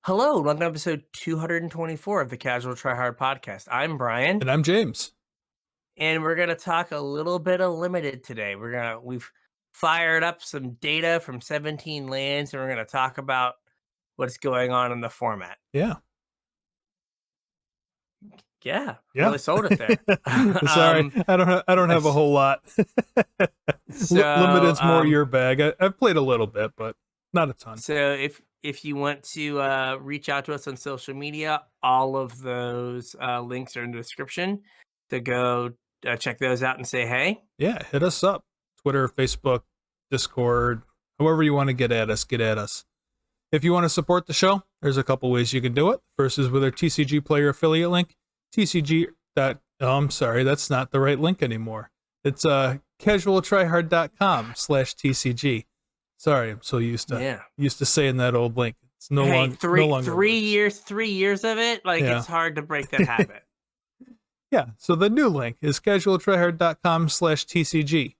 Hello, welcome to episode 224 of the Casual Try Hard podcast. I'm Brian, And I'm James. and we're gonna talk a little bit of limited today. We've fired up some data from 17 lands, and we're gonna talk about what's going on in the format. Yeah. Yeah, Yeah. really sold it there. Sorry, I don't have a s- whole lot. so Limited's more your bag. I've played a little bit, but not a ton. so if you want to reach out to us on social media, all of those links are in the description to go check those out and say hey. Yeah, hit us up. Twitter, Facebook, Discord, however you want to get at us, get at us. If you want to support the show, there's a couple ways you can do it. First is with our TCG player affiliate link, TCG. I'm sorry, that's not the right link anymore. It's CasualTryHard.com/TCG. Sorry, I'm so used to saying that old link. It's no Hey, longer three no longer works. 3 years of it, like Yeah. it's hard to break that habit. Yeah, so the new link is CasualTryHard.com/TCG.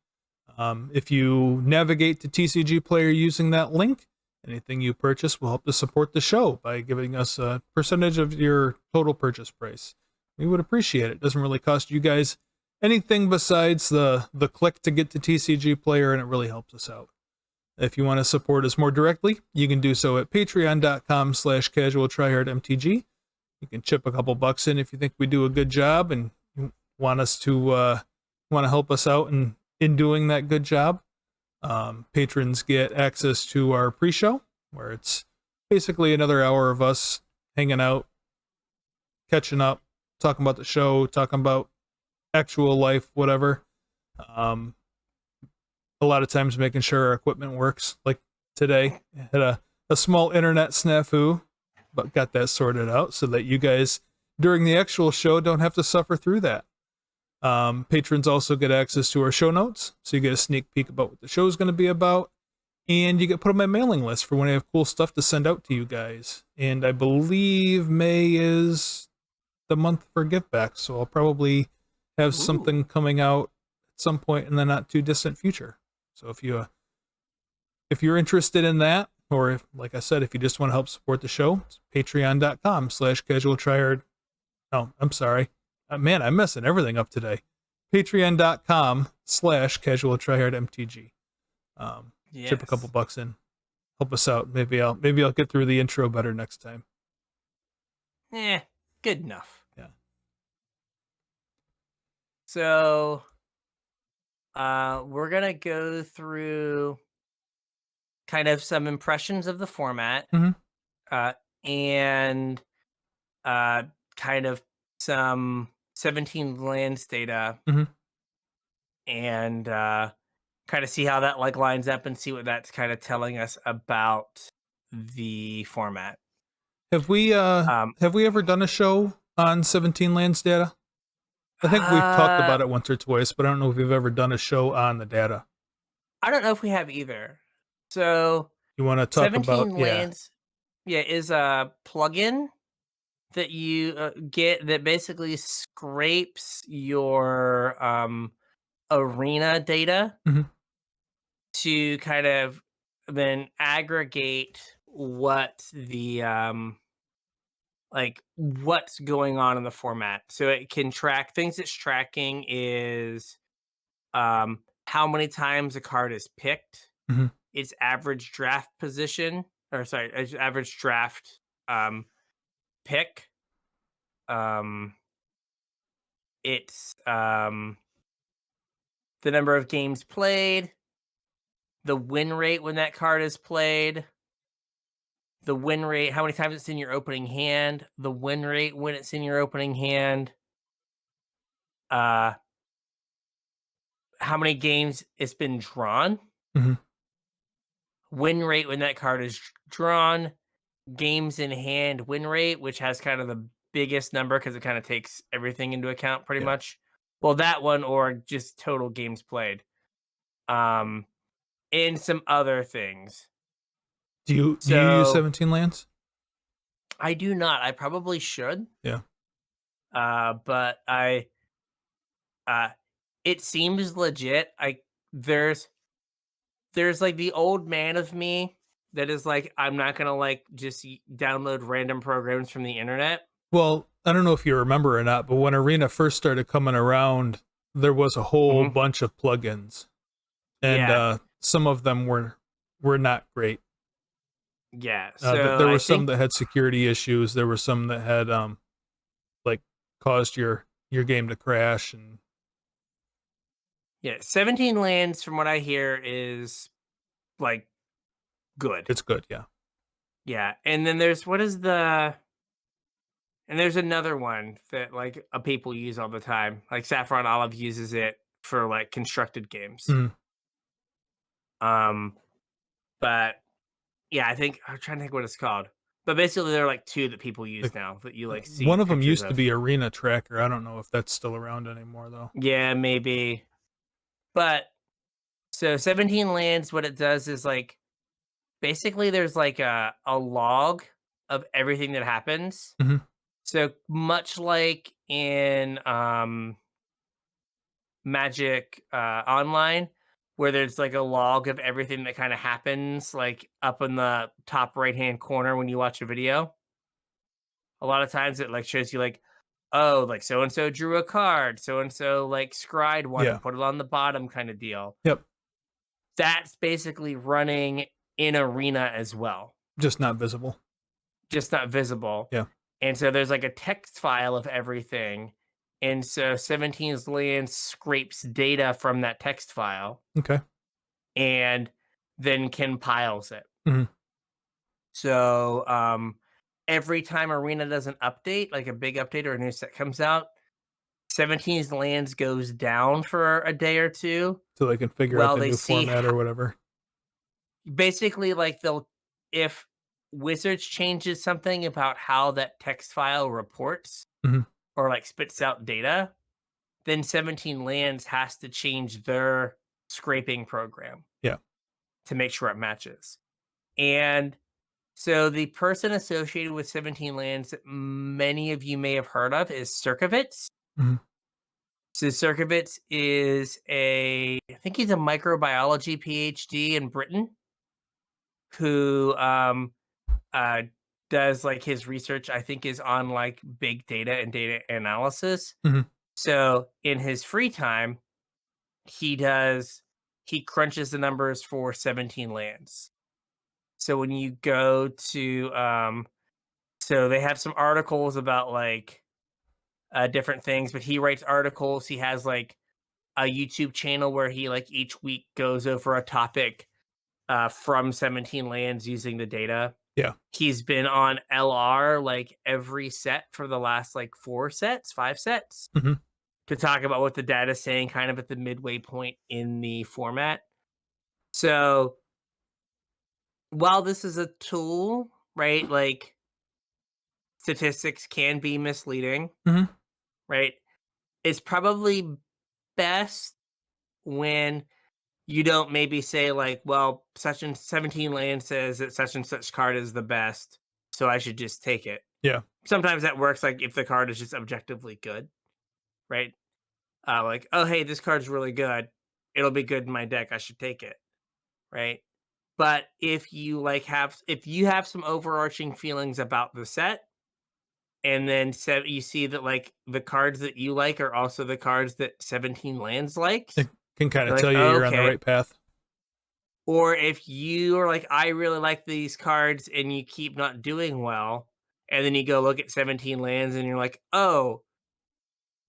If you navigate to TCG Player using that link, anything you purchase will help to support the show by giving us a percentage of your total purchase price. We would appreciate it. It doesn't really cost you guys anything besides the click to get to TCG Player, and it really helps us out. If you want to support us more directly, you can do so at patreon.com/CasualTryHardMTG. You can chip a couple bucks in if you think we do a good job and you want us to want to help us out in doing that good job. Patrons get access to our pre-show, where it's basically another hour of us hanging out, catching up, talking about the show, talking about actual life, whatever. A lot of times making sure our equipment works. Like today, had a small internet snafu, but got that sorted out so that you guys during the actual show don't have to suffer through that. Patrons also get access to our show notes, so you get a sneak peek about what the show is going to be about, and you get put on my mailing list for when I have cool stuff to send out to you guys. And I believe May is the month for give back, so I'll probably have something coming out at some point in the not too distant future. So if you're interested in that, or if, like I said, if you just want to help support the show, it's patreon.com/CasualTryHard. Oh, I'm sorry. Man, I'm messing everything up today. Patreon.com/CasualTryHardMTG. Chip a couple bucks in. Help us out. Maybe I'll get through the intro better next time. Good enough. Yeah. So we're gonna go through kind of some impressions of the format, and kind of some 17 lands data, and kind of see how that like lines up and see what that's kind of telling us about the format. Have we ever done a show on 17 lands data? I think we've talked about it once or twice, but I don't know if we've ever done a show on the data. I don't know if we have either. So you want to talk 17 about lands, is a plugin that you get that basically scrapes your arena data to kind of then aggregate what the like what's going on in the format. So it can track things. It's tracking is how many times a card is picked, its average draft position, or sorry, its average draft pick. It's the number of games played, the win rate when that card is played, the win rate, how many times it's in your opening hand, the win rate when it's in your opening hand, how many games it's been drawn, win rate when that card is drawn, games in hand win rate, which has kind of the biggest number because it kind of takes everything into account pretty much. Well, that one or just total games played. And some other things. Do you use 17 lands? I do not. I probably should. Yeah. But it seems legit. There's like the old man of me that is like, I'm not gonna like just download random programs from the internet. Well, I don't know if you remember or not, but when Arena first started coming around, there was a whole Hmm. bunch of plugins, and Yeah, some of them were not great. yeah. So There I were some think that had security issues. There were some that had like caused your game to crash, and 17 lands, from what I hear, is like good. it's good. Yeah. Yeah, and then there's what is the and there's another one that like people use all the time. Like Saffron Olive uses it for like constructed games. Mhm. Um, but yeah, I think I'm trying to think what it's called. But basically, there are like two that people use Like now that you like see one of them pictures used to of. be Arena Tracker. I don't know if that's still around anymore though. Yeah, maybe. But so 17 lands, what it does is like basically there's like a log of everything that happens. Hmm. So much like in Magic Online, where there's like a log of everything that kind of happens, like up in the top right hand corner when you watch a video. A lot of times it like shows you like, oh, like so and so drew a card, so and so like scried one Yeah. and put it on the bottom kind of deal. Yep. That's basically running in Arena as well, Just not visible. just not visible. Yeah. And so there's like a text file of everything. And so 17's land scrapes data from that text file Okay. and then compiles it. Hmm. So every time Arena does an update, like a big update or a new set comes out, 17's lands goes down for a day or two So they can figure out while the they new see format or whatever. basically like they'll if Wizards changes something about how that text file reports Hmm. or like spits out data, then 17 lands has to change their scraping program Yeah. to make sure it matches. And so the person associated with 17 lands that many of you may have heard of is Circovitz. Hmm. So Circovitz is I think he's a microbiology PhD in Britain who uh does like his research, I think, is on like big data and data analysis. Hmm. So in his free time, he does he crunches the numbers for 17 lands. So when you go to so they have some articles about like different things, but he writes articles. He has like a YouTube channel where he like each week goes over a topic from 17 lands using the data. Yeah. He's been on LR like every set for the last like 5 sets Hmm. to talk about what the data is saying kind of at the midway point in the format. So while this is a tool, right, like statistics can be misleading, Hmm. right? It's probably best when you don't maybe say like, well, such and 17 land says that such and such card is the best, so I should just take it. Yeah. Sometimes that works like if the card is just objectively good, right? Like, oh hey, this card's really good. It'll be good in my deck. I should take it, right? But if you like if you have some overarching feelings about the set, and then you see that like the cards that you like are also the cards that 17 lands likes, It can kind of you're tell like, you oh, you're on the okay. right path. Or if you are like, I really like these cards and you keep not doing well, and then you go look at 17 lands and you're like, oh,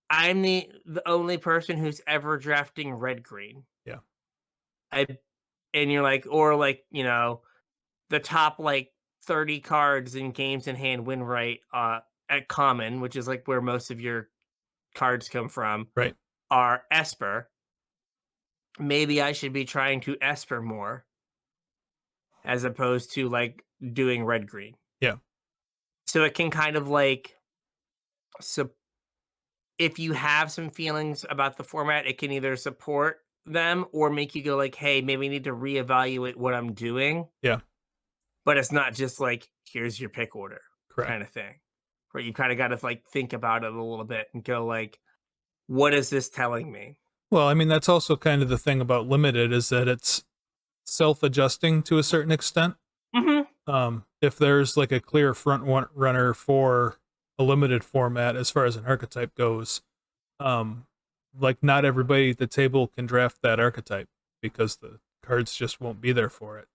I'm the only person who's ever drafting red green. Yeah. I and you're like, or like, the top like 30 cards in games in hand win right at common, which is like where most of your cards come from, Right. are Esper. Maybe I should be trying to Esper more as opposed to like doing red green. Yeah. So it can kind of like, so if you have some feelings about the format, it can either support them or make you go like, hey, maybe I need to reevaluate what I'm doing. Yeah. But it's not just like, here's your pick order Correct. kind of thing, where you kind of got to like think about it a little bit and go like, what is this telling me? Well, I mean, that's also kind of the thing about limited is that it's self-adjusting to a certain extent. If there's like a clear runner for a limited format as far as an archetype goes, like not everybody at the table can draft that archetype because the cards just won't be there for it.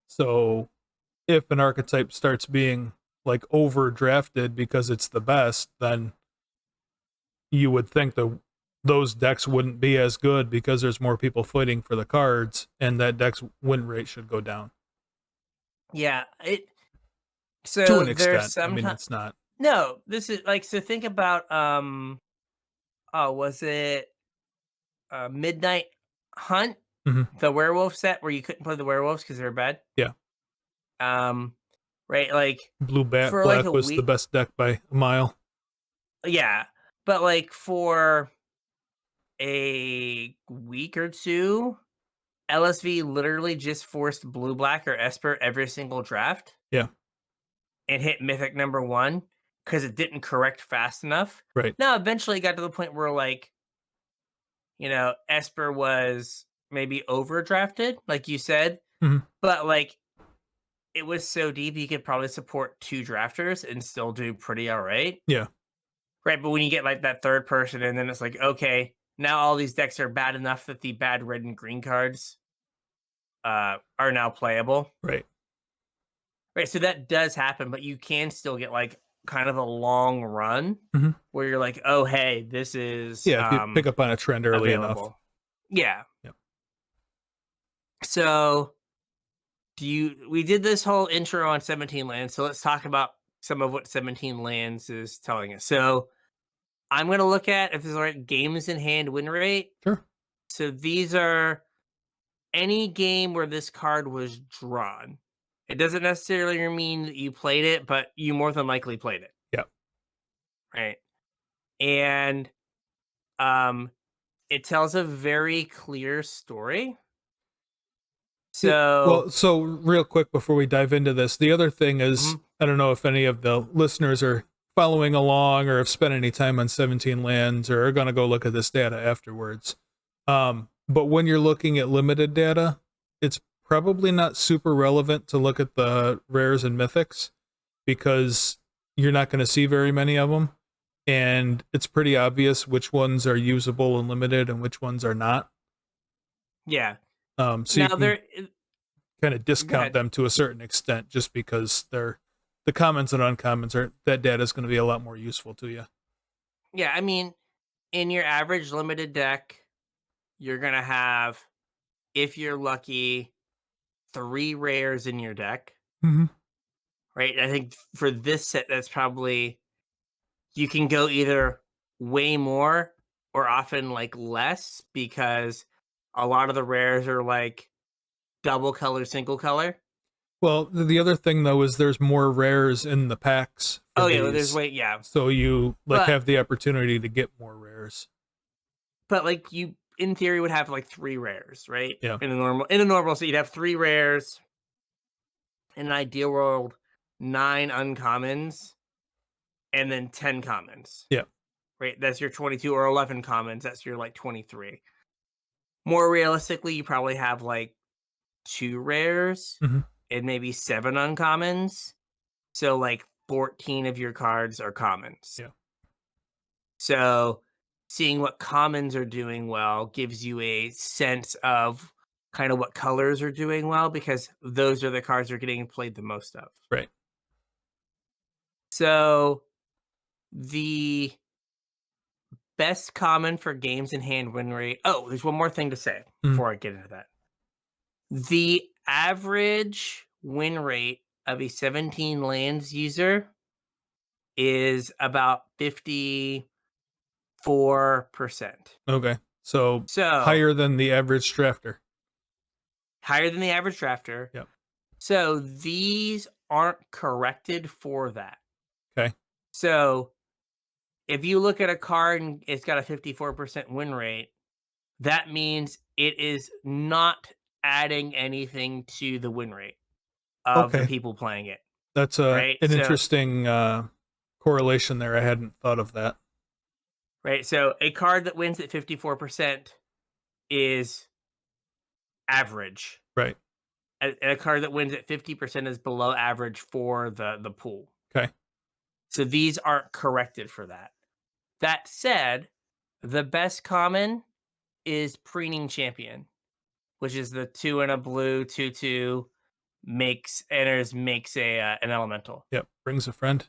So if an archetype starts being like overdrafted because it's the best, then you would think those decks wouldn't be as good because there's more people fighting for the cards, and that deck's win rate should go down. Yeah, To so an there's extent. I mean, sometimes it's not. no, this is like, so think about, oh, was it, Midnight Hunt? Mhm. The werewolf set where you couldn't play the werewolves because they were bad? Yeah. Um, right, like, Blue for, like, a Black was the week. best deck by a mile. Yeah, but, like, for a week or 2, LSV literally just forced blue, black, or Esper every single draft Yeah. and hit Mythic number 1 because it didn't correct fast enough. Right. Now, eventually it got to the point where, like, Esper was maybe overdrafted, like you said, Mhm. but, like, it was so deep you could probably support 2 drafters and still do pretty alright. Yeah. Right, but when you get, like, that 3rd person and then it's like, okay, now all these decks are bad enough that the bad red and green cards, are now playable. Right. Right, so that does happen, but you can still get, like, kind of a long run Mhm. where you're like, "Oh, hey, this is, Yeah, if you pick up on a trend early enough. available." Yeah. Yep. So, we did this whole intro on 17 lands, so let's talk about some of what 17 lands is telling us. So, I'm gonna look at, if this is all right, games in hand win rate. Sure. So these are any game where this card was drawn. It doesn't necessarily mean that you played it, but you more than likely played it, Yeah. right? And um it tells a very clear story. Yeah, So, well, so real quick before we dive into this, the other thing is, mhm, I don't know if any of the listeners are following along or have spent any time on 17 lands or are going to go look at this data afterwards. But when you're looking at limited data, it's probably not super relevant to look at the rares and mythics because you're not going to see very many of them. And it's pretty obvious which ones are usable and limited and which ones are not. yeah. So you Now can kind of go discount ahead. them to a certain extent just because they're the commons and uncommons are that data is going to be a lot more useful to you. Yeah, I mean, in your average limited deck, you're gonna have, if you're lucky, 3 rares in your deck, Mm-hmm. right? I think for this set, that's probably, you can go either way more or often like less because a lot of the rares are like double color, single color. Well, the other thing though is there's more rares in the packs for Oh yeah, well, there's these, way, yeah, so you like but have the opportunity to get more rares. like you in theory would have like 3 rares, right? Yeah. In a normal, so you'd have 3 rares. In an ideal world, 9 uncommons and then 10 commons. Yeah. Right, that's your 22, or 11 commons. That's your like 23. More realistically, you probably have like 2 rares Mm-hmm. and maybe 7 uncommons. So like 14 of your cards are commons. Yeah. So seeing what commons are doing well gives you a sense of kind of what colors are doing well because those are the cards you're getting played the most of. Right. So the best common for games in hand win rate. Oh, there's one more thing to say Mm. before I get into that. The average win rate of a 17 lands user is about 54%. Okay. So So higher than the average drafter. higher than the average drafter. Yep. So these aren't corrected for that. Okay. So if you look at a card and it's got a 54% win rate, that means it is not adding anything to the win rate of the Okay. people playing it, That's right? an So, interesting correlation there. I hadn't thought of that. right, so a card that wins at 54% is average. Right. a card that wins at 50% is below average for the pool. Okay. So these aren't corrected for that. That said, the best common is Preening Champion, which is the 2 and a blue 2/2 makes an elemental. Yep. Brings a friend.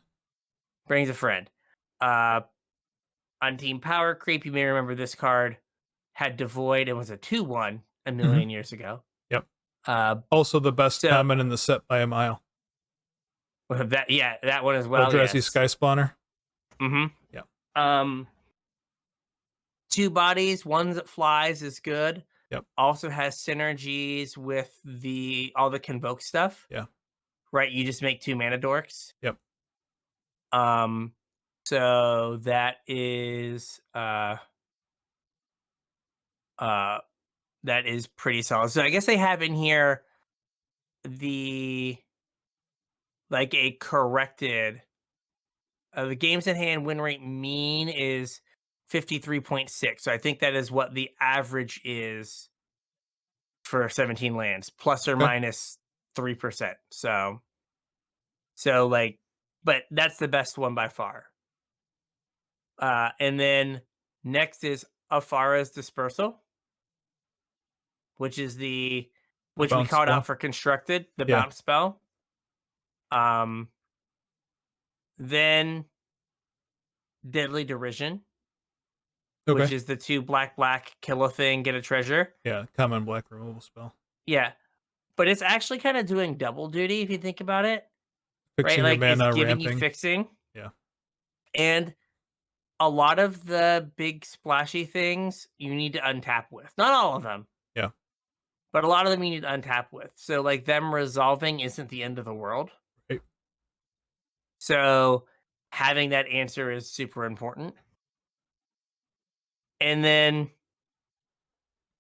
Brings a friend. Uh on Team Power Creep, you may remember this card had Devoid and was a 2/1 a Mhm. million years ago. Yep. Uh Also the best so common in the set by a mile. that one as well, Eldrazi yes. Sky Spawner. Mhm. Yep. Um 2 bodies, one that flies is good. Yep. Also has synergies with all the convoke stuff. Yeah. Right, you just make 2 mana dorks. Yep. Um so uh that is pretty solid. So I guess they have in here the like a corrected the games in hand win rate mean is 53.6. So I think that is what the average is for 17 lands, plus or Okay. minus 3%. So like, but that's the best one by far. And then next is Afara's Dispersal, which is The which we bounce called out spell. for constructed, the Yeah. bounce spell. Um, then Deadly Derision, Okay. which is the 2 black kill a thing, get a treasure. Yeah. Common black removal spell. Yeah, but it's actually kind of doing double duty if you think about it, right? Fixing your Like it's mana, giving you ramping. fixing, Yeah. and a lot of the big splashy things you need to untap with. Not all of them, Yeah. but a lot of them you need to untap with. So like them resolving isn't the end of the world. Right. So having that answer is super important. And then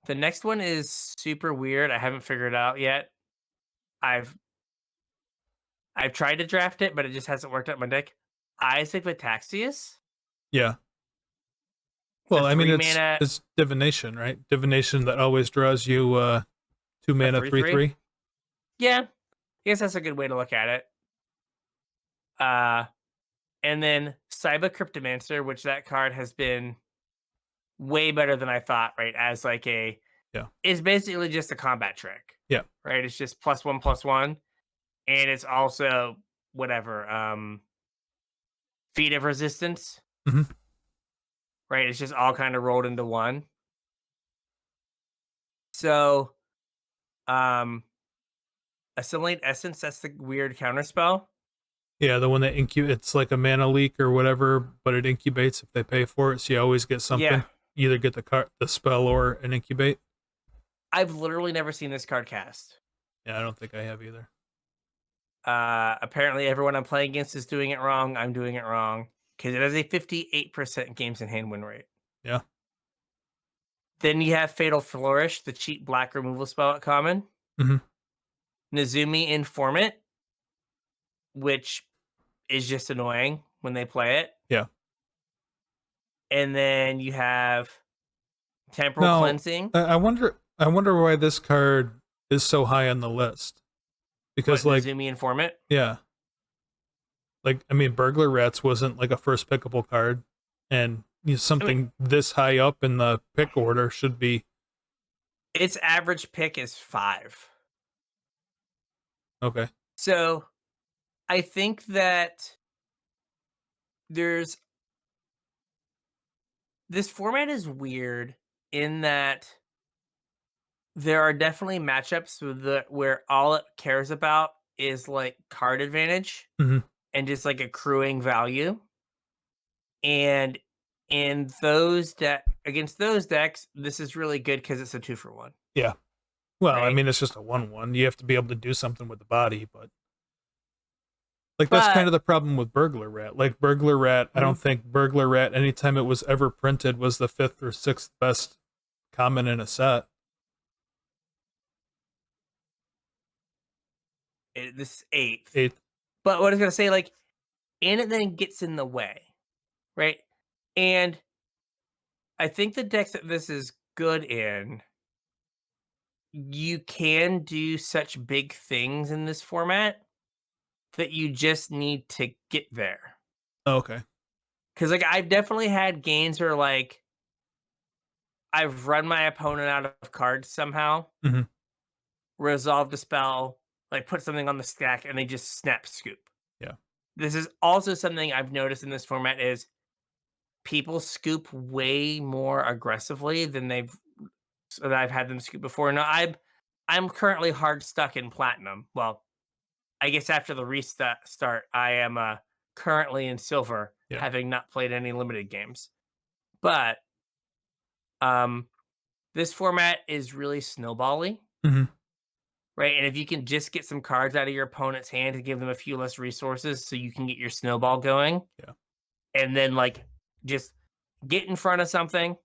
the next one is super weird. I haven't figured it out yet. I've tried to draft it, but it just hasn't worked out my deck. Isaac Vitaxius, Yeah. the Well, I mean, 3 mana, it's divination, right? Divination that always draws you 2 a mana 3/3. 3/3. Yeah, I guess that's a good way to look at it. Uh, and then Cyber Cryptomancer, which that card has been way better than I thought. Right, as like Yeah. it's basically just a combat trick. Yeah. Right, it's just +1/+1, and it's also whatever feat of resistance. Hmm. Right, it's just all kind of rolled into one. So, Assimilate Essence, that's the weird counterspell. Yeah, the one that it's like a mana leak or whatever, but it incubates if they pay for it. So you always get Yeah, something. You either get the spell or an incubate. I've literally never seen this card cast. Yeah, I don't think I have either. Apparently everyone I'm playing against is doing it wrong. I'm doing it wrong because it has a 58% games in hand win rate. Yeah. Then you have Fatal Flourish, the cheap black removal spell at common. Hmm. Nezumi Informant, which is just annoying when they play it. Yeah. And then you have Temporal Now, Cleansing. I wonder why this card is so high on the list. Because What, like, Nezumi Informant? yeah, like I mean, Burglar Rats wasn't like a first pickable card, and something this high up in the pick order should be Its average pick is 5. okay. So I think that there's this format is weird in that there are definitely matchups where all it cares about is like card advantage Hmm. and just like accruing value. And in those against those decks, this is really good because it's a 2-for-1. Yeah. Well, I Right? mean, it's just a 1/1. You have to be able to do something with the body, but like that's kind But of the problem with Burglar Rat. Like Burglar Rat, I don't think Burglar Rat anytime it was ever printed was the 5th or 6th best common in a set. this is 8th. 8th. But what I was gonna say, like, and it then gets in the way, right? And I think the decks that this is good in you can do such big things in this format that you just need to get there. Oh, okay. Because like I've definitely had games where like I've run my opponent out of cards somehow, Mhm. resolved a spell, like put something on the stack, and they just snap scoop. Yeah. This is also something I've noticed in this format is people scoop way more aggressively than I've had them scoop before. Now I'm currently hard stuck in platinum. Well, I guess after the restart, I am currently in silver, Yeah. having not played any limited games. But um, this format is really snowbally, Mhm. right? And if you can just get some cards out of your opponent's hand to give them a few less resources, so you can get your snowball going, Yeah. and then like just get in front of something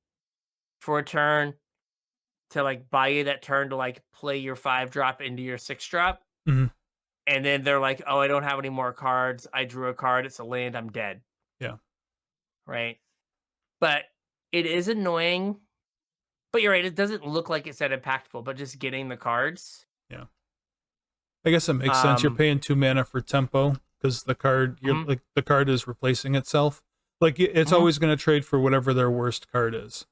for a turn to like buy you that turn to like play your 5-drop into your 6-drop. Mhm. And then they're like, oh, I don't have any more cards. I drew a card. It's a land. I'm dead. Yeah. Right. But it is annoying. But you're right. It doesn't look like it's that impactful, but just getting the cards. Yeah. I guess it makes sense. You're Um, paying 2 mana for tempo because the card you're mhm, like the card is replacing itself. Like it's mhm. always going to trade for whatever their worst card is.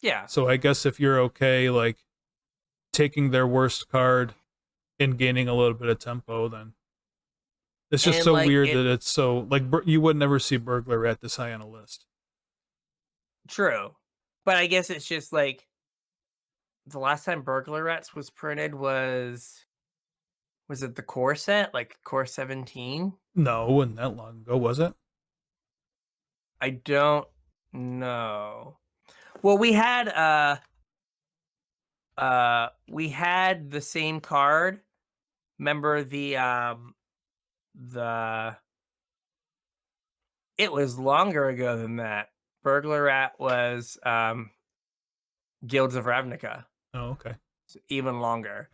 Yeah. So I guess if you're okay like taking their worst card and gaining a little bit of tempo, then it's just And so like weird it, that it's so like you would never see burglar rat this high on a list. true. But I guess it's just like the last time Burglar Rats was printed was it the core set? Like core 17? No, it wasn't that long ago, was it? I don't know. Well, we had the same card. Remember the it was longer ago than that. Burglar Rat was Guilds of Ravnica. Oh, okay. So even longer.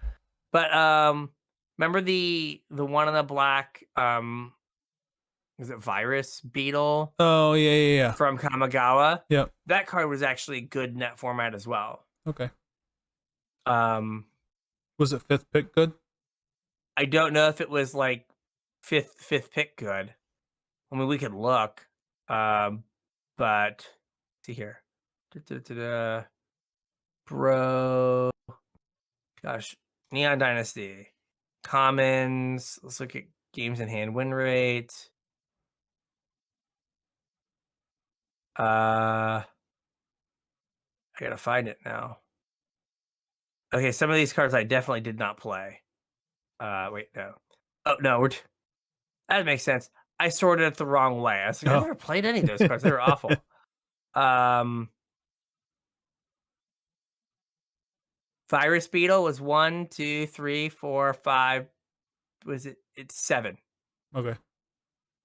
But remember the one in the black is it Virus Beetle Oh, yeah, yeah, yeah. from Kamigawa? Yep. That card was actually good net format as well. Okay. Um Was it fifth pick good? I don't know if it was like fifth pick good. I mean, we could look. But see here. Da-da-da-da. Bro, gosh, Neon Dynasty, commons. Let's look at games in hand win rate. I gotta find it now. Okay, some of these cards I definitely did not play. Wait, no. Oh no, that makes sense. I sorted it the wrong way. I was like, I Oh. never played any of those cards. They were awful. Um, Virus Beetle was 1, 2, 3, 4, 5. Was it? It's 7. Okay.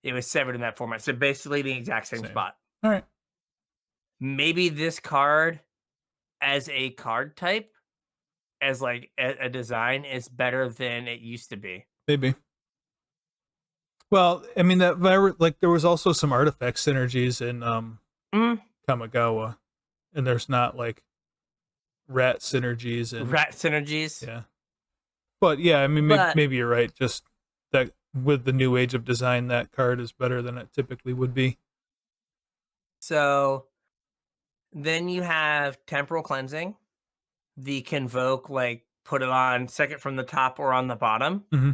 It was 7 in that format. So basically the exact same Same. spot. All right. Maybe this card as a card type, as like a design, is better than it used to be. Maybe. Well, I mean like there was also some artifact synergies in Mm, Kamigawa, and there's not like rat synergies and rat synergies. yeah. But yeah, I mean But maybe you're right. Just that with the new age of design, that card is better than it typically would be. so then you have Temporal Cleansing, the Convoke, like put it on second from the top or on the bottom. Mm-hmm.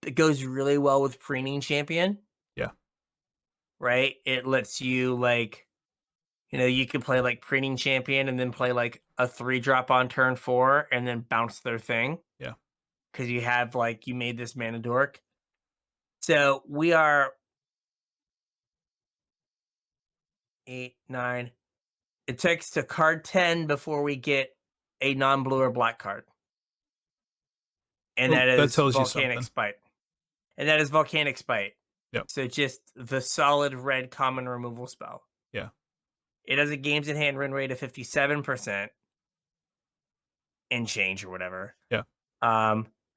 It goes really well with Preening Champion, Yeah. right? It lets you like, you can play like Preening Champion and then play like a 3-drop on turn 4 and then bounce their thing. Yeah. Because you made this mana dork. So we are 8, 9. It takes to card 10 before we get a non-blue or black card. And Well, that that is tells you Volcanic something. Spite. And that is Volcanic Spite. Yep. So just the solid red common removal spell. Yeah. It has a games in hand win rate of 57% and change or whatever. Yeah.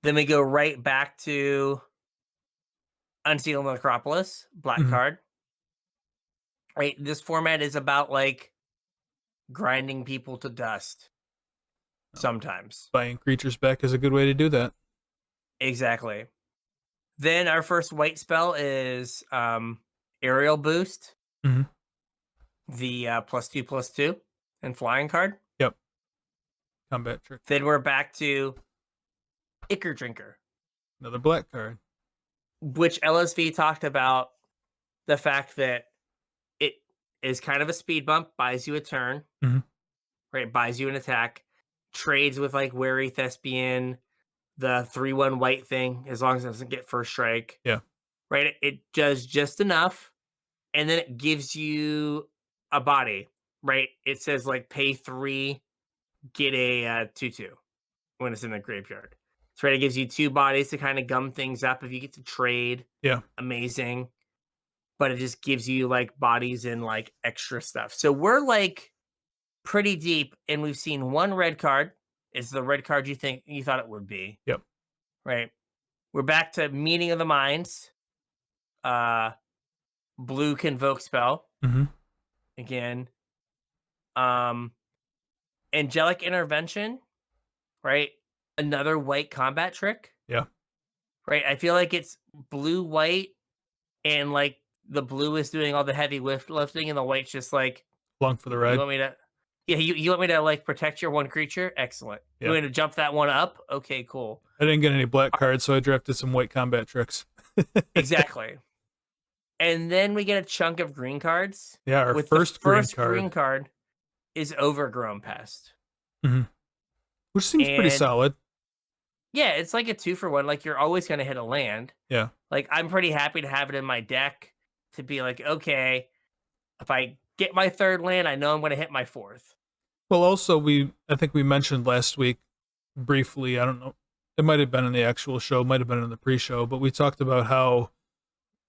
Then we go right back to Unsealed Necropolis, black Mhm. card. Right, this format is about like grinding people to dust. sometimes. Buying creatures back is a good way to do that. Exactly. Then our first white spell is Aerial Boost, Mm-hmm. the +2/+2 and flying card. Yep. Combat trick. Then we're back to Ichor Drinker. Another black card. Which LSV talked about the fact that it is kind of a speed bump, buys you a turn, mm-hmm. right? Buys you an attack, trades with like Wary Thespian, the 3/1 white thing, as long as it doesn't get first strike. Yeah. Right? It does just enough, and then it gives you a body, right? It says like pay 3, get a 2/2 when it's in the graveyard. So right, it gives you 2 bodies to kind of gum things up if you get to trade. Yeah. Amazing. But it just gives you like bodies and like extra stuff. So we're like pretty deep, and we've seen one red card. It's the red card you thought it would be. Yep. Right. We're back to Meeting of the Minds. Blue Convoke spell. Mm-hmm. Again. Angelic Intervention. Right. Another white combat trick. Yeah. Right. I feel like it's blue, white, and like the blue is doing all the heavy lifting, and the white's just like long for the ride. You want me to? Yeah, you want me to like protect your one creature? Excellent. Yeah. You want me to jump that one up? Okay, cool. I didn't get any black cards, so I drafted some white combat tricks. Exactly. And then we get a chunk of green cards. Yeah, our first green card is Overgrown Pest. Mm-hmm. Which seems pretty solid. Yeah, it's like a 2-for-1. Like you're always going to hit a land. Yeah. Like I'm pretty happy to have it in my deck to be like, okay, if I get my 3rd land, I know I'm going to hit my 4th. Well, also I think we mentioned last week briefly, I don't know, it might have been in the actual show, might have been in the pre-show, but we talked about how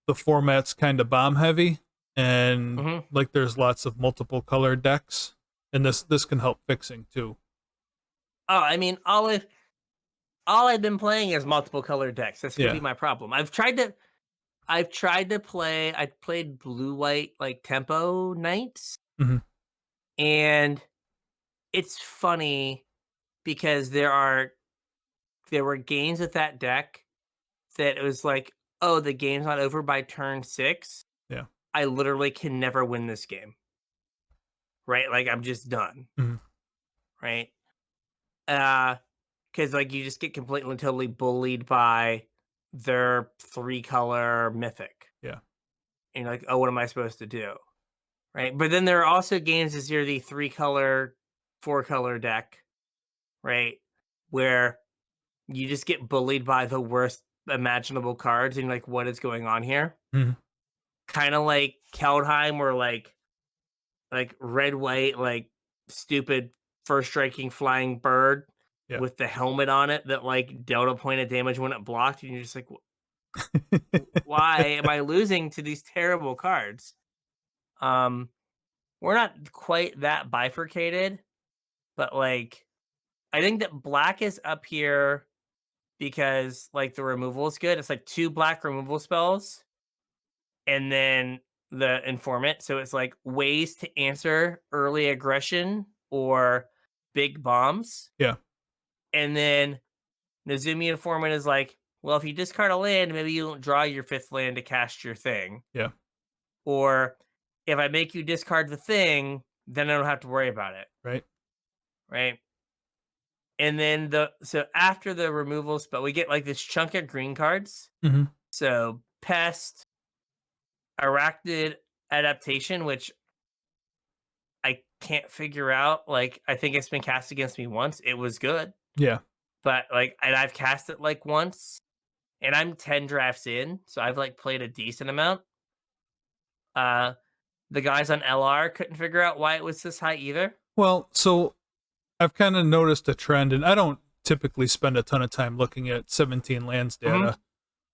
the format's kind of bomb heavy, and like there's lots of multiple color decks, and this can help fixing too. Oh, I mean, all I've been playing is multiple color decks. That's gonna be my problem. I've tried to play. I played blue white like tempo nights, and it's funny because there were games with that deck that it was like, oh, the game's not over by turn 6. Yeah, I literally can never win this game. Right, like I'm just done. Right, because like you just get completely and totally bullied by their 3-color mythic. Yeah. And you're like, oh, what am I supposed to do? Right. But then there are also games as you're the 3-color, 4-color deck, right? Where you just get bullied by the worst imaginable cards, and you're like, what is going on here? Kind of like Keldheim, or like red white, like stupid first striking flying bird with the helmet on it that like dealt a point of damage when it blocked, and you're just like, why am I losing to these terrible cards? We're not quite that bifurcated, but like I think that black is up here because like the removal is good. It's like 2 black removal spells and then the Informant. So it's like ways to answer early aggression or big bombs. Yeah. And then Nezumi Informant is like, well, if you discard a land, maybe you don't draw your 5th land to cast your thing. Yeah. Or if I make you discard the thing, then I don't have to worry about it. Right. Right. And then so after the removal spell, we get like this chunk of green cards. So Pest, Arachnid Adaptation, which I can't figure out. Like, I think it's been cast against me once. It was good. Yeah. But like, and I've cast it like once, and I'm 10 drafts in, so I've like played a decent amount. The guys on LR couldn't figure out why it was this high either. Well, so I've kind of noticed a trend, and I don't typically spend a ton of time looking at 17 lands data.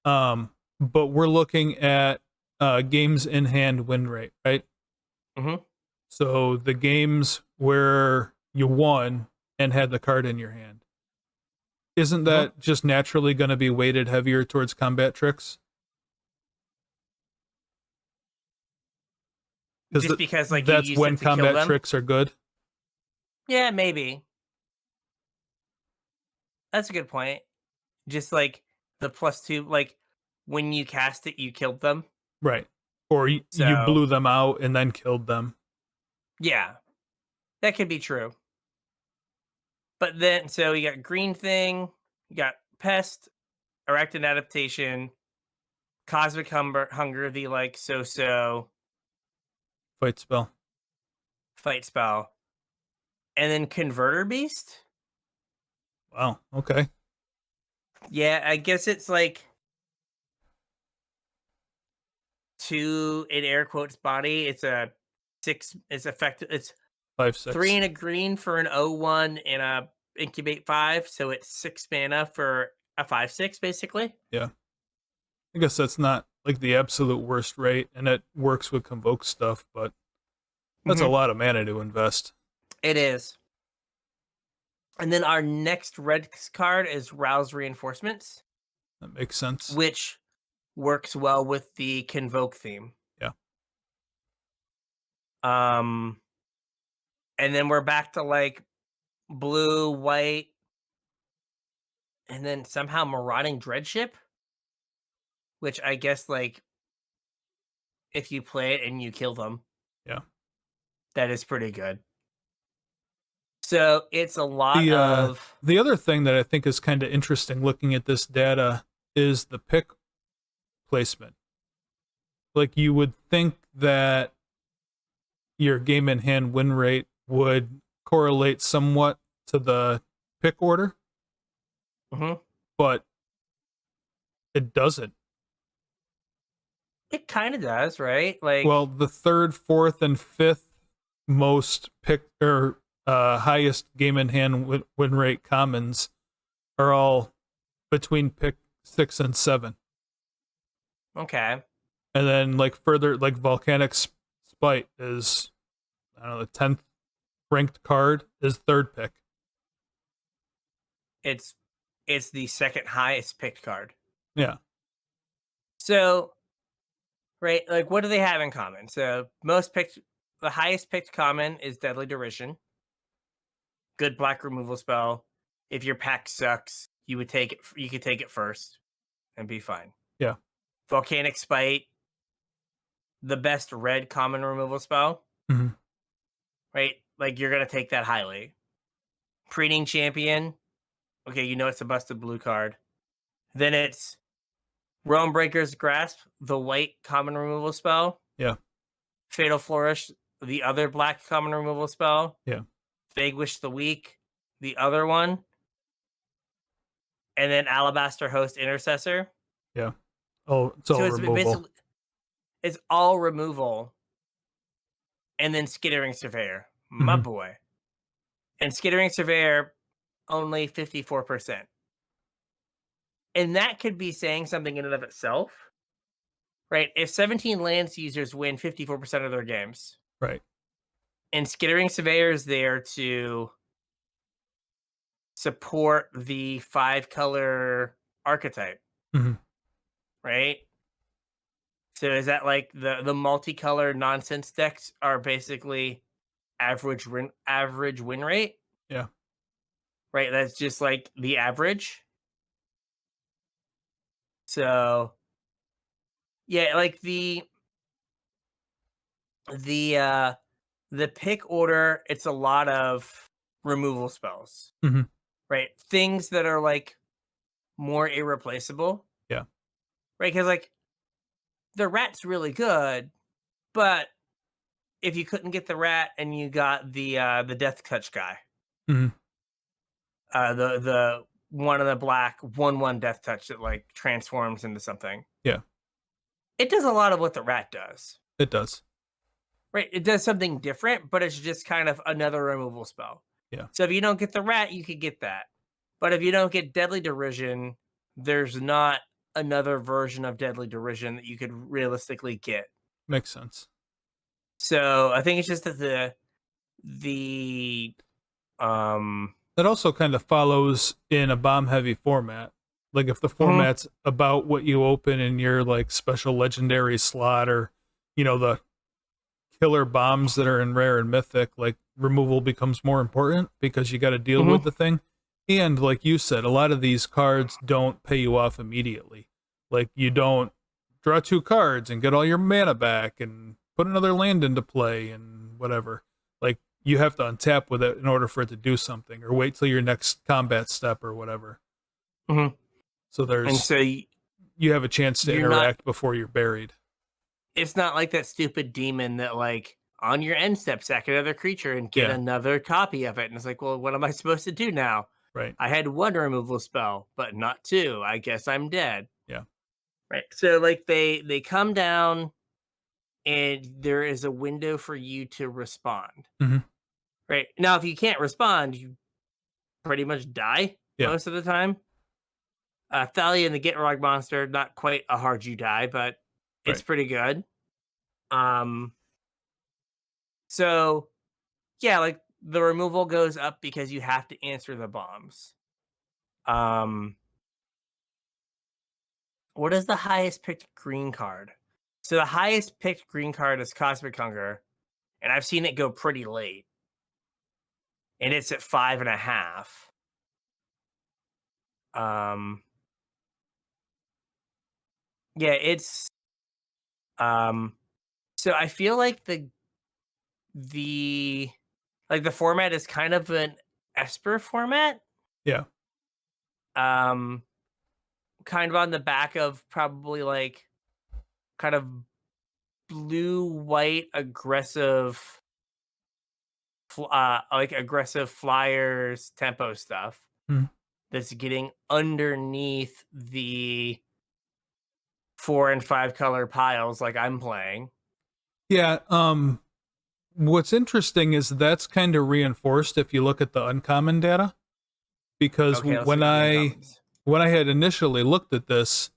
But we're looking at games in hand win rate, right? So the games where you won and had the card in your hand. Isn't that just naturally going to be weighted heavier towards combat tricks? Just because like that's when combat tricks are good. Yeah, maybe. That's a good point. Just like the +2, like when you cast it, you killed them. Right. Or you So blew them out and then killed them. yeah, that could be true. But then, so you got green thing, you got pest, arachnid adaptation, cosmic hunger, the like so Fight spell. fight spell, and then converter beast. Wow. Okay. Yeah, I guess it's like 2 in air quotes body. It's a 6. It's effective. It's 5, 3 6. and a green for an 0/1 and a incubate 5. So it's 6 mana for a 5/6 basically. Yeah. I guess that's not like the absolute worst rate, and it works with convoke stuff, but that's a Hmm. lot of mana to invest. It is. And then our next red card is Rouse Reinforcements, That makes sense. which works well with the Convoke theme. Yeah. Um, and then we're back to like blue, white, and then somehow Marauding Dreadship, which I guess like if you play it and you kill them, Yeah. that is pretty good. So it's a lot The of the other thing that I think is kind of interesting looking at this data is the pick placement. Like you would think that your game in hand win rate would correlate somewhat to the pick order, Mhm. but it doesn't. It kind of does, right? Like Well, the third, fourth, and fifth most pick or highest game in hand win rate commons are all between pick 6 and 7. okay. And then like further, like Volcanic Spite is, I don't know, the 10th ranked card is third pick. It's the second highest picked card. Yeah. So, right, like what do they have in common? So, the highest picked common is Deadly Derision. Good black removal spell. If your pack sucks, you could take it first and be fine. Yeah. Volcanic Spite, the best red common removal spell, Mm-hmm. right? Like you're gonna take that highly. Preening Champion, okay, you know it's a busted blue card. Then it's Realm Breaker's Grasp, the white common removal spell. Yeah. Fatal Flourish, the other black common removal spell. Yeah. Vanquish the Weak, the other one. And then Alabaster Host Intercessor. Yeah. Oh, it's all So it's removal. basically it's all removal. And then Skittering Surveyor, my Mhm. boy. And Skittering Surveyor, only 54%. And that could be saying something in and of itself, right? If 17 lands users win 54% of their games, Right. and Skittering Surveyor is there to support the 5-color archetype, Mhm. right? So is that like the multicolor nonsense decks are basically average win rate, Yeah. right? That's just like the average. So yeah, like the uh the pick order, it's a lot of removal spells, Mhm. right? Things that are like more irreplaceable, Yeah. right? Because like the rat's really good, but if you couldn't get the rat and you got the death touch guy, Mhm. the one of the black 1/1 death touch that like transforms into something, Yeah. it does a lot of what the rat does, It does. right? It does something different, but it's just kind of another removal spell. Yeah. So if you don't get the rat, you could get that. But if you don't get Deadly Derision, there's not another version of Deadly Derision that you could realistically get. Makes sense. So I think it's just that the um That also kind of follows in a bomb heavy format. Like if the mhm, format's about what you open in your like special legendary slot, or the killer bombs that are in rare and mythic, like removal becomes more important because you got to deal with mhm. the thing. And like you said, a lot of these cards don't pay you off immediately. Like you don't draw 2 cards and get all your mana back and put another land into play and whatever. Like you have to untap with it in order for it to do something, or wait till your next combat step or whatever. Mm-hmm. So And so you have a chance to interact before you're buried. It's not like that stupid demon that, like, on your end step, sack another creature and get another copy of it. And it's like, well, what am I supposed to do now? Right. I had 1 removal spell, but not 2. I guess I'm dead. Yeah. Right. So, like, they come down, and there is a window for you to respond. Mm-hmm. Right. Now, if you can't respond, you pretty much die most of the time. Thalia and the Gitrog monster, not quite a hard you die, but it's pretty good. So yeah, like the removal goes up because you have to answer the bombs. What is the highest picked green card? So the highest picked green card is Cosmic Hunger, and I've seen it go pretty late. And it's at 5.5. Yeah, it's so I feel like the like the format is kind of an Esper format. Yeah. Kind of on the back of probably like kind of blue white aggressive like aggressive flyers tempo stuff that's getting underneath the 4 and 5 color piles like I'm playing. Yeah, what's interesting is that's kind of reinforced if you look at the uncommon data, because when I had initially looked at this,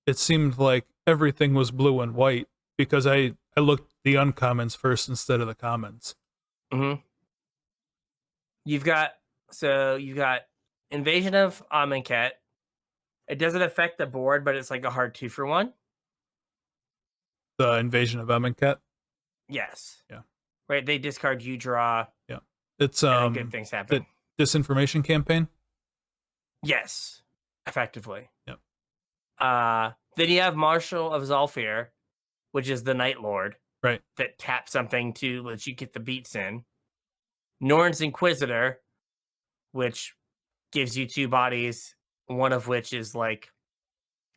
it seemed like everything was blue and white because I looked the uncommons first instead of the commons. Mm-hmm. You've got Invasion of Amonkhet. It doesn't affect the board, but it's like a hard 2-for-1. The Invasion of Amonkhet? Yes. Yeah. Right, they discard, you draw. Yeah. It's and then good things happen. The disinformation campaign? Yes. Effectively. Yep. Then you have Marshal of Zalfir, which is the Night Lord. Right. That taps something to let you get the beats in. Norn's Inquisitor, which gives you 2 bodies, one of which is like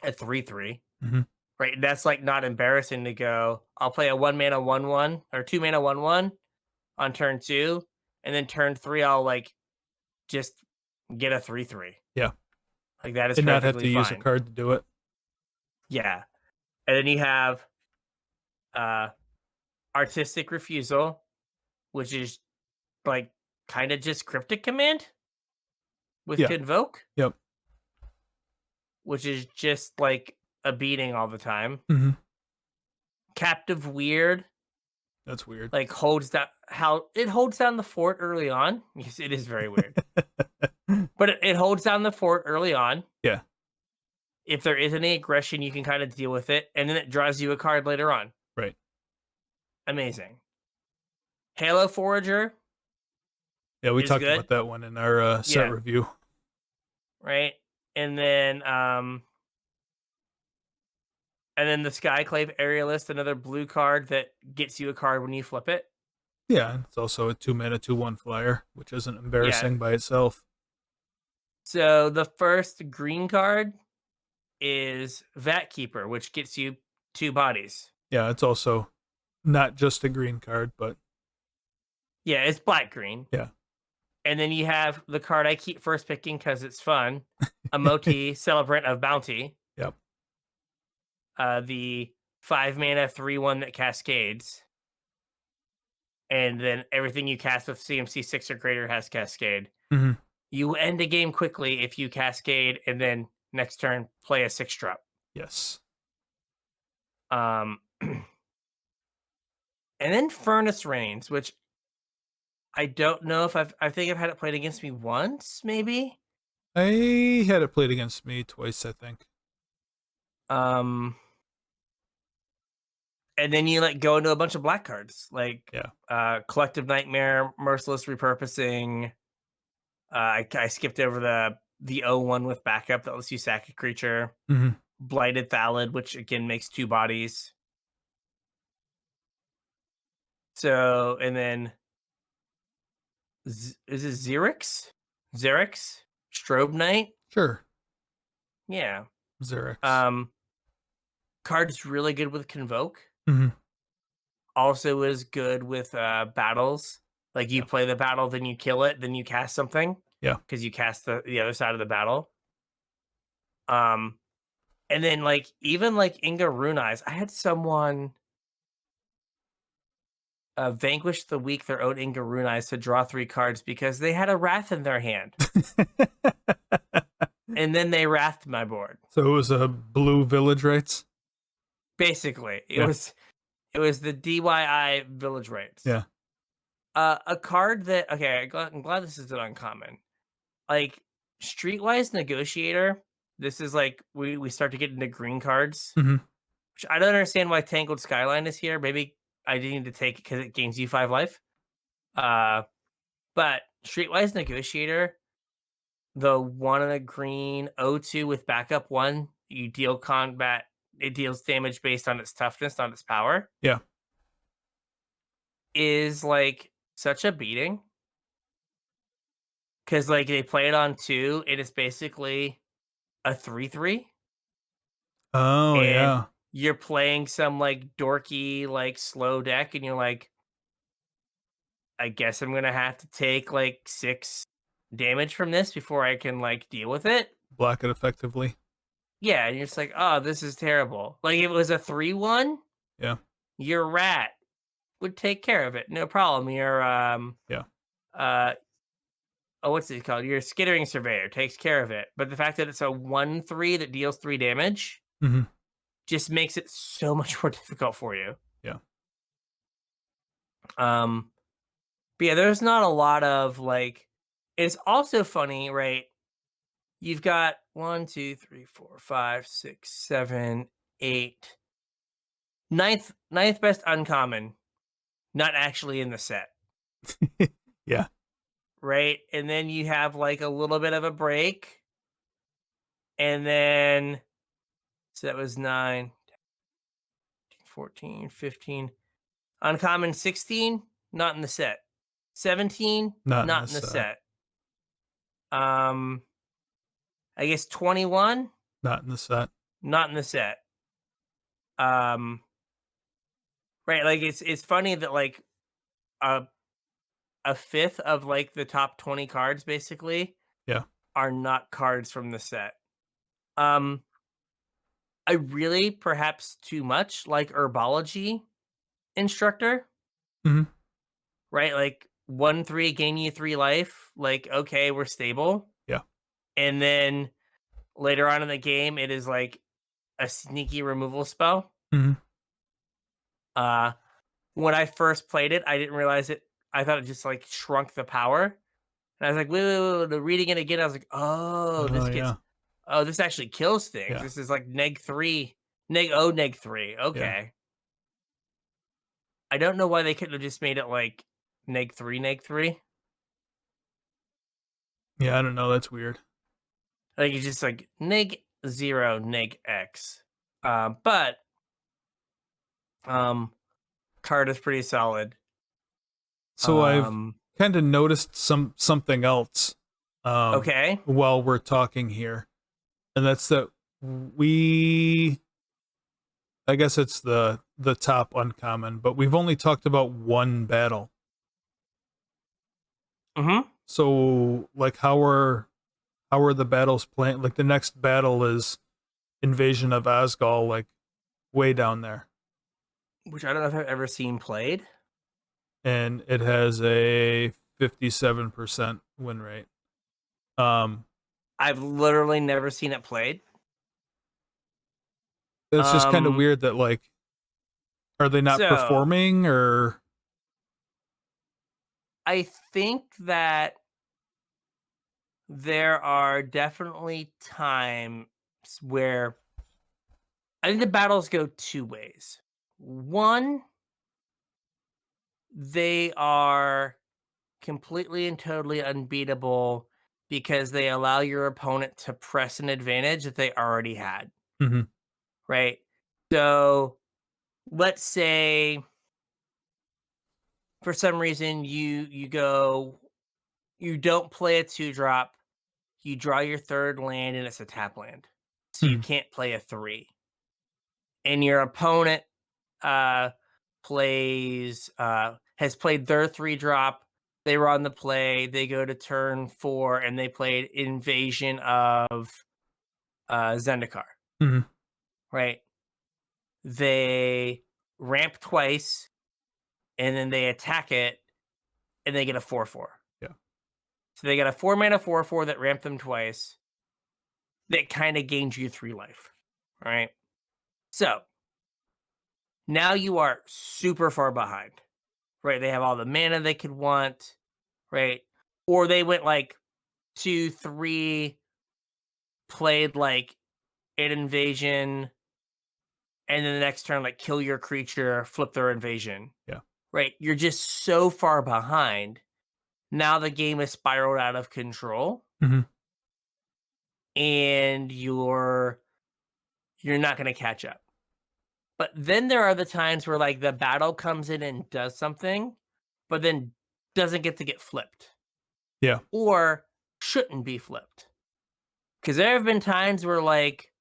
a 3/3. Mm-hmm. Right. That's like not embarrassing to go, I'll play a 1 mana 1/1 or 2 mana 1/1 on turn 2, and then turn 3 I'll like just get a 3/3. Yeah. Like that is and not have to fine. use a card to do it. Yeah. And then you have Artistic Refusal, which is like kind of just Cryptic Command with Convoke. Yep. Which is just like a beating all the time. Mm-hmm. Captive Weird. That's weird. Like holds down the fort early on. Yes, it is very weird. But it holds down the fort early on. Yeah. If there is any aggression, you can kind of deal with it, and then it draws you a card later on. Right. Amazing. Halo Forager. Yeah, we talked about that one in our set review. Right. And then the Skyclave Aerialist, another blue card that gets you a card when you flip it. Yeah, it's also a 2 mana 2/1 flyer, which isn't embarrassing by itself. So the first green card is Vat Keeper, which gets you 2 bodies. Yeah, it's also not just a green card, but yeah, it's black green. Yeah. And then you have the card I keep first picking because it's fun, Amoti, Celebrant of Bounty. Yep. The 5 mana 3/1 that cascades. And then everything you cast with CMC 6 or greater has Cascade. Mm-hmm. You end a game quickly if you Cascade, and then next turn play a 6-drop. Yes. And then Furnace Reigns, which I don't know if I think I've had it played against me once, maybe. I had it played against me twice, I think. And then you like go into a bunch of black cards, like Collective Nightmare, Merciless Repurposing, I skipped over the O1 with backup that lets you sack a creature. Mm-hmm. Blighted Thallid, which again makes 2 bodies. So, and then is it Xerix? Xerix? Strobe Knight? Sure. Yeah. Xerix. Um, card is really good with Convoke. Mm-hmm. Also is good with battles. Like you Yeah. play the battle, then you kill it, then you cast something. Yeah. Because you cast the other side of the battle. Um, and then like even like Inga Rune Eyes, I had someone vanquish the weak their own Inga Rune Eyes to draw 3 cards because they had a Wrath in their hand. And then they wrathed my board. So it was a blue village rights? Basically, it Yeah. was the DIY village rights. Yeah. A card that I'm glad this is an uncommon. Like Streetwise Negotiator. This is like we start to get into green cards, Mm-hmm. which I don't understand why Tangled Skyline is here. Maybe I need to take it because it gains you 5 life. But Streetwise Negotiator, the 1 and a green O2 with backup 1, you deal combat. It deals damage based on its toughness, not its power. Yeah. Is like such a beating because like they play it on 2. It is basically a 3/3, Oh, and yeah. you're playing some like dorky like slow deck, and you're like, I guess I'm gonna have to take like 6 damage from this before I can like deal with it. Block it effectively. Yeah, and you're just like, oh, this is terrible. Like if it was a 3/1, Yeah. your rat would take care of it, no problem. Your Yeah. uh oh, what's it called? Your Skittering Surveyor takes care of it. But the fact that it's a 1/3 that deals 3 damage Mm-hmm. just makes it so much more difficult for you. Yeah. Um, but yeah, there's not a lot of like. It's also funny, right? You've got 1, 2, 3, 4, 5, 6, 7, 8. Ninth best uncommon, not actually in the set, Yeah. right? And then you have like a little bit of a break, and then so that was 9, 14, 15. Uncommon 16, not in the set. 17, Not in not this in the set. set. I guess 21, Not in the set. not in the set. Um, right, like it's funny that like a a fifth of like the top 20 cards basically Yeah. are not cards from the set. Um, I really perhaps too much like Herbology Instructor, Mm-hmm. right? Like 1/3 gain you 3 life. Like okay, we're stable. Yeah. And then later on in the game, it is like a sneaky removal spell. Mm-hmm. Uh, when I first played it, I didn't realize it. I thought it just like shrunk the power, and I was like, wait. Reading it again, I was like, oh, Oh, yeah. this actually kills things. Yeah. This is like neg 3, neg 3. Yeah. Okay, I don't know why they couldn't have just made it like neg 3. Yeah. I don't know. That's weird. Like it's just like neg 0, neg X. But um, card is pretty solid. So I've kind of noticed something else Okay. while we're talking here. And that's that I guess it's the top uncommon, but we've only talked about one battle. Mm-hmm. So like how are the battles playing? Like the next battle is Invasion of Asgol, like way down there. Which I don't know if I've ever seen played. And it has a 57% win rate. I've literally never seen it played. It's just kind of weird that like, are they not performing or? I think that there are definitely times where I think the battles go 2 ways. One, they are completely and totally unbeatable because they allow your opponent to press an advantage that they already had, Mm-hmm. right? So let's say for some reason you don't play a 2-drop, you draw your third land and it's a tap land. So you Hmm. can't play a 3. And your opponent uh has played their 3-drop. They were on the play, they go to turn 4 and they played Invasion of Zendikar, Hmm. right? They ramp twice and then they attack it and they get a 4/4. Yeah. So they got a 4-mana 4/4 that ramped them twice. That kind of gains you 3 life, right? So now you are super far behind, right? They have all the mana they could want, right? Or they went like 2, 3, played like an invasion, and then the next turn, like kill your creature, flip their invasion, Yeah. right? You're just so far behind. Now the game is spiraled out of control, Hmm. and you're not going to catch up. But then there are the times where like the battle comes in and does something, but then doesn't get flipped Yeah. or shouldn't be flipped. Because there have been times where like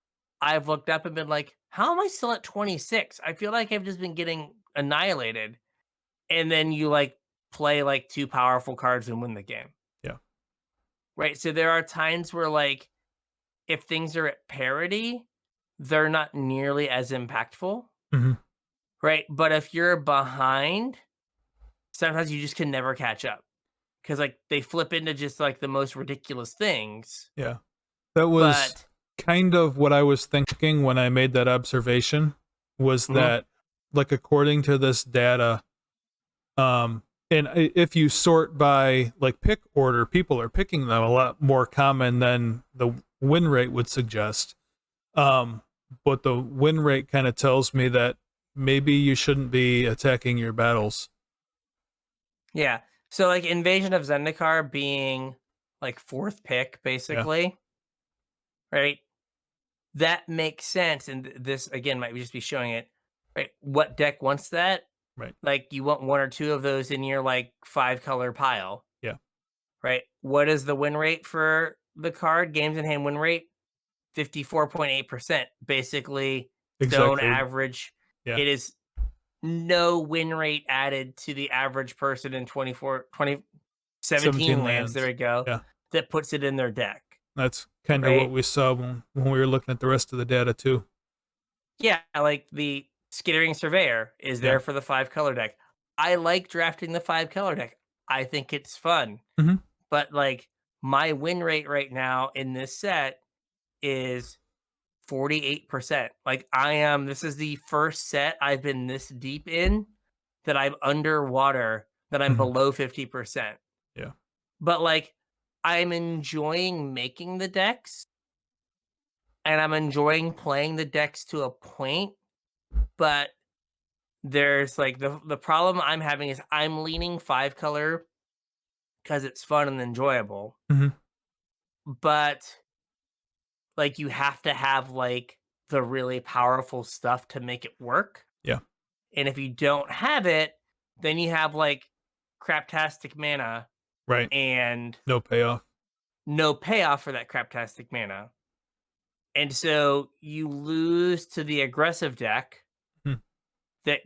I've looked up and been like, how am I still at 26? I feel like I've just been getting annihilated. And then you like play like 2 powerful cards and win the game. Yeah. Right. So there are times where like if things are at parity, they're not nearly as impactful. Hmm. Right. But if you're behind, sometimes you just can never catch up because like they flip into just like the most ridiculous things. Yeah. That was But kind of what I was thinking when I made that observation, was mhm, that, like, according to this data, and if you sort by like pick order, people are picking them a lot more common than the win rate would suggest. Um, but the win rate kind of tells me that maybe you shouldn't be attacking your battles. yeah. So like Invasion of Zendikar being like 4th pick, Yeah. basically, right? That makes sense. And this again might just be showing it, right? What deck wants that? Right. Like you want 1 or 2 of those in your like 5-color pile, Yeah. right? What is the win rate for the card? Games in hand win rate 54.8%. Basically, stone Exactly. average. Yeah. It is no win rate added to the average person in 17 17 lands. There lands. we go. Yeah. That puts it in their deck, That's kind of what right? we saw when we were looking at the rest of the data too. Yeah, like the Skittering Surveyor is Yeah. there for the 5-color deck. I like drafting the 5-color deck. I think it's fun. Hmm. But like my win rate right now in this set is 48%. Like this is the first set I've been this deep in that I'm underwater, that I'm Hmm. below 50%. Yeah. But like I'm enjoying making the decks and I'm enjoying playing the decks to a point, but there's like the problem I'm having is I'm leaning 5-color because it's fun and enjoyable, Hmm. but like you have to have like the really powerful stuff to make it work. Yeah. And if you don't have it, then you have like craptastic mana Right. and No payoff. no payoff for that craptastic mana. And so you lose to the aggressive deck Hmm. that,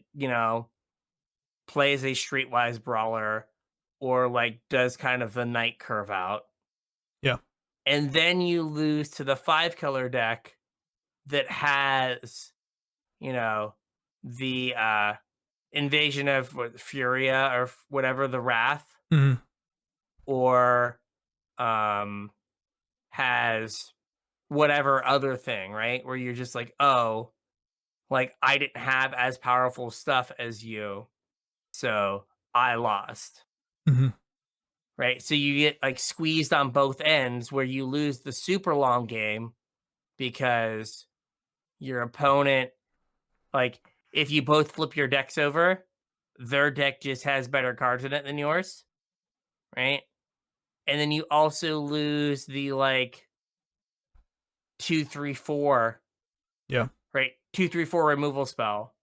plays a streetwise brawler or like does kind of the night curve out. Yeah. And then you lose to the 5-color deck that has, you know, the invasion of Furia or whatever, the Wrath, Hmm. or um has whatever other thing, right? Where you're just like, oh, like I didn't have as powerful stuff as you, so I lost. Hmm. Right? So you get like squeezed on both ends where you lose the super long game because your opponent, like, if you both flip your decks over, their deck just has better cards in it than yours, right? and then you also lose the like 2, 3, 4, Yeah. right? 2, 3, 4 removal spell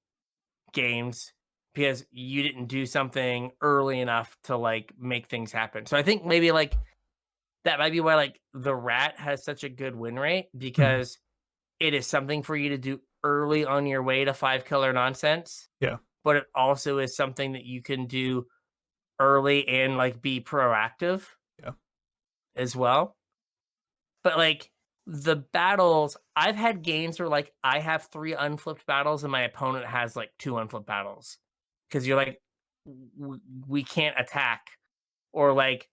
games because you didn't do something early enough to like make things happen. So I think maybe like that might be why like the rat has such a good win rate Mhm. because it is something for you to do early on your way to 5 color nonsense, Yeah. but it also is something that you can do early and like be proactive Yeah. as well. But like the battles, I've had games where like I have 3 unflipped battles and my opponent has like 2 unflipped battles because you're like, we can't attack. Or like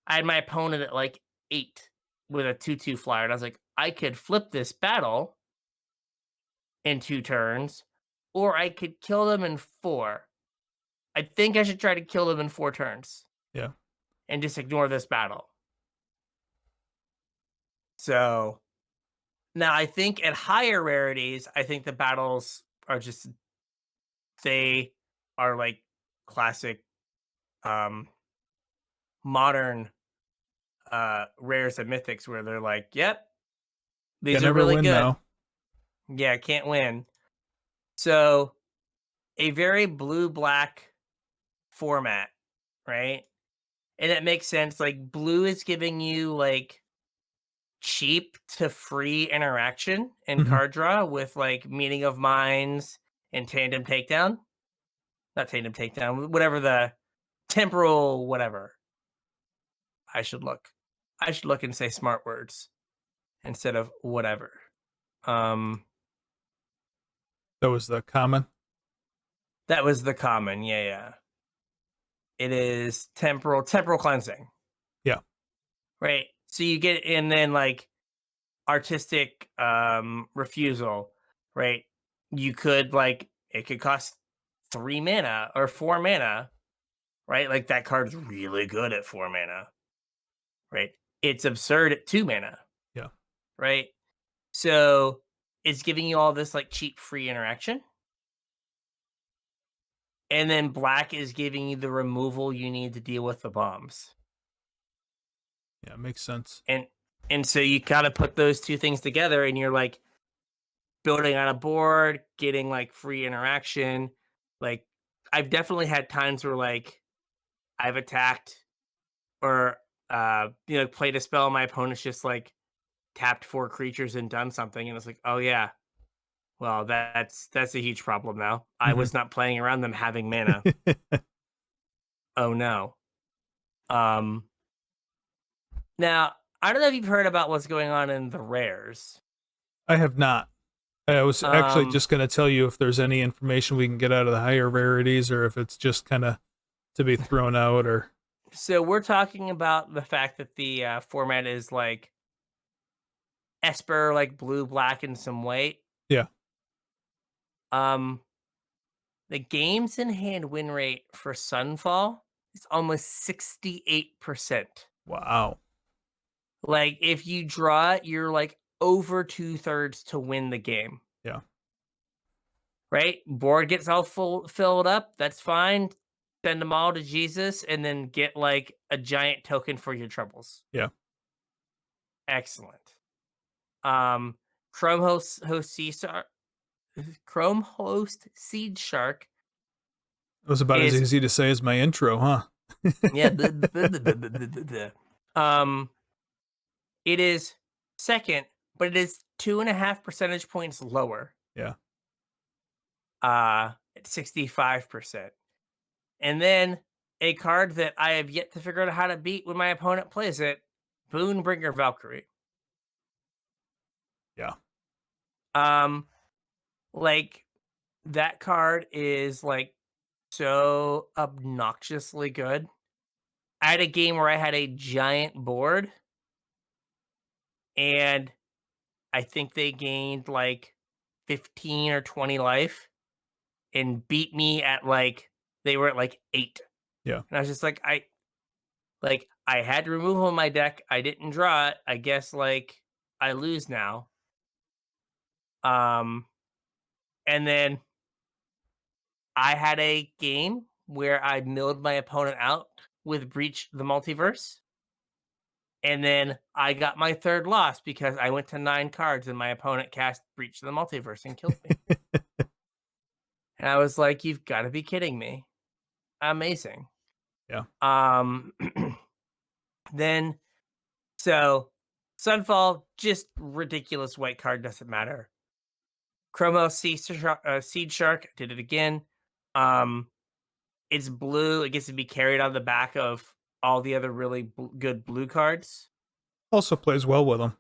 I had my opponent at like 8 with a 2/2 flyer, and I was like, I could flip this battle in 2 turns, or I could kill them in 4. I think I should try to kill them in 4 turns Yeah. and just ignore this battle. So now I think at higher rarities, I think the battles are just they are like classic um modern rares and mythics where they're like, yep, Can these are never really win good. now. Yeah, can't win. So a very blue black format, right? And it makes sense. Like blue is giving you like cheap to free interaction and Mhm. card draw with like meeting of minds and tandem takedown. Not tandem takedown, whatever the temporal whatever. I should look. I should look and say smart words instead of whatever. Um That was the common. that was the common. Yeah, yeah. It is temporal cleansing, Yeah. right? So you get and then like artistic refusal, right? You could like it could cost 3 mana or 4 mana, right? Like that card's really good at 4 mana, right? It's absurd at 2 mana, Yeah. right? So it's giving you all this like cheap free interaction. And then black is giving you the removal you need to deal with the bombs. Yeah. Makes sense. And so you gotta put those two things together and you're like building on a board, getting like free interaction. Like I've definitely had times where like I've attacked or played a spell, my opponent's just like tapped 4 creatures and done something, and it's like, oh yeah, well that's a huge problem now. I Mhm. was not playing around them having mana. Oh no. Um Now I don't know if you've heard about what's going on in the rares. I have not. I was actually Um just going to tell you if there's any information we can get out of the higher rarities or if it's just kind of to be thrown out or so we're talking about the fact that the format is like Esper, like blue, black, and some white. yeah. Um, the games in hand win rate for Sunfall is almost 68%. Wow. Like if you draw it, you're like over 2/3 to win the game. Yeah. Right? Board gets all full filled up. That's fine. Send them all to Jesus, and then get like a giant token for your troubles. Yeah. Excellent. Um, Chrome host Sea Chrome host Seed Shark It was about as is easy to say as my intro, huh? yeah. Um, it is second, but it is 2.5 percentage points lower. Yeah. At 65%. And then a card that I have yet to figure out how to beat when my opponent plays it, Boonbringer Valkyrie. Yeah. Um, like that card is like so obnoxiously good. I had a game where I had a giant board and I think they gained like 15 or 20 life and beat me at like they were at like 8. Yeah. And I was just like I had to remove on my deck. I didn't draw it. I guess like I lose now. Um and then I had a game where I milled my opponent out with Breach the Multiverse. And then I got my third loss because I went to 9 cards and my opponent cast Breach of the Multiverse and killed me. And I was like, "You've got to be kidding me." Amazing. Yeah. Um, then so Sunfall, just ridiculous white card, doesn't matter. Chromos Seed Shark, did it again. Um, it's blue. It gets to be carried on the back of all the other really good blue cards. Also plays well with them.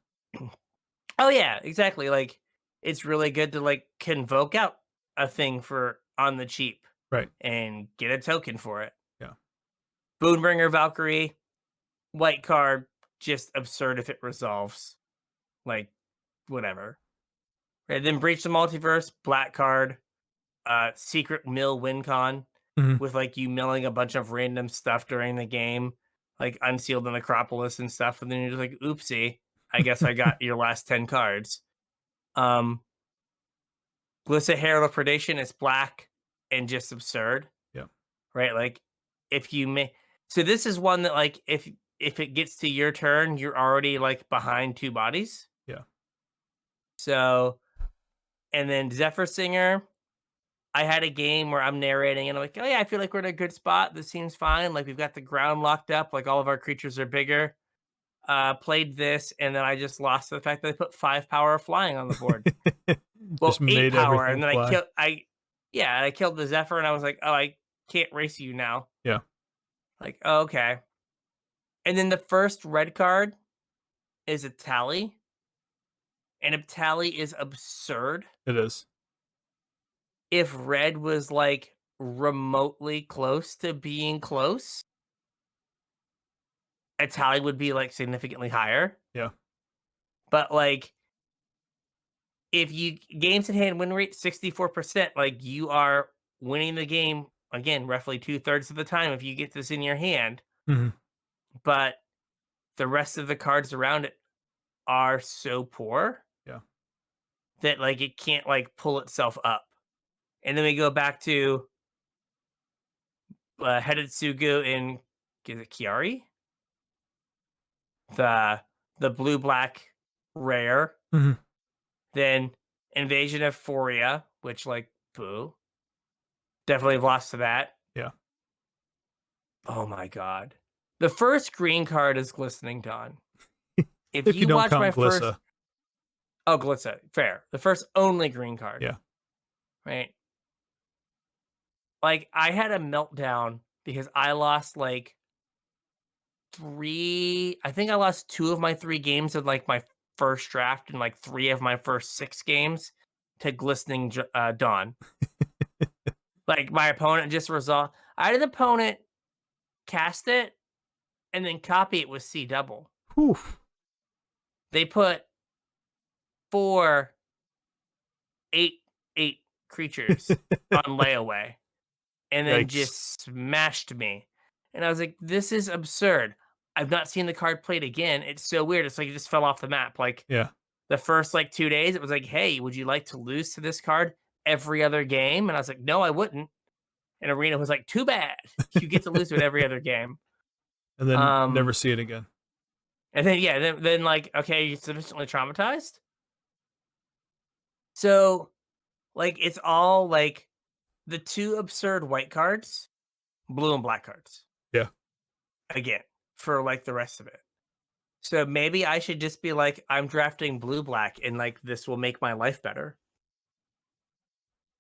Oh yeah, exactly. Like it's really good to like convoke out a thing for on the cheap Right. and get a token for it. Yeah. Boonbringer Valkyrie, white card, just absurd if it resolves. Like whatever. Right, then Breach the Multiverse, black card, secret mill win con Mhm. with like you milling a bunch of random stuff during the game, like Unsealed the Necropolis and stuff, and then you're just like, oopsie, I guess I got your last 10 cards. Glissa Herald of Predation is black and just absurd. Yeah. Right? Like if you may so this is one that like if it gets to your turn, you're already like behind 2 bodies. Yeah. So and then Zephyr Singer, I had a game where I'm narrating and I'm like, oh yeah, I feel like we're in a good spot. This seems fine. Like we've got the ground locked up, like all of our creatures are bigger. Played this, and then I just lost to the fact that I put 5 power of flying on the board. Well, Just 8 made power, everything and then fly. I killed the Zephyr, and I was like, oh, I can't race you now. Yeah. Like, oh, okay. And then the first red card is a tally, and a tally is absurd. It is. If red was like remotely close to being close, a tally would be like significantly higher. Yeah. But like if you games in hand win rate 64%, like you are winning the game again, roughly 2/3 of the time if you get this in your hand. Mhm. But the rest of the cards around it are so poor Yeah. that like it can't like pull itself up. And then we go back to Headed Sugu in is it Kiari? The blue black rare. Mhm. Then Invasion of Foria, which like boo. Definitely have lost to that. Yeah. Oh my god. The first green card is Glistening Dawn. If If you you don't watch my count first Glissa. oh Glitza, fair. The first only green card. Yeah. Right. Like I had a meltdown because I lost like I think I lost 2 of my 3 games of like my first draft and like 3 of my first 6 games to Glistening Dawn. Like my opponent just resolved. I had an opponent cast it and then copy it with C double. Whew. They put 4 8 creatures on layaway and then Yikes. just smashed me. And I was like, this is absurd. I've not seen the card played again. It's so weird. It's like it just fell off the map. Like Yeah. the first like 2 days, it was like, hey, would you like to lose to this card every other game? And I was like, no, I wouldn't. And Arena was like, too bad. You get to lose to it every other game. And then never Um, see it again. and then yeah, then like, okay, you're sufficiently traumatized. So like it's all like the 2 absurd white cards, blue and black cards. Yeah. Again, for like the rest of it. So maybe I should just be like, I'm drafting blue black and like this will make my life better.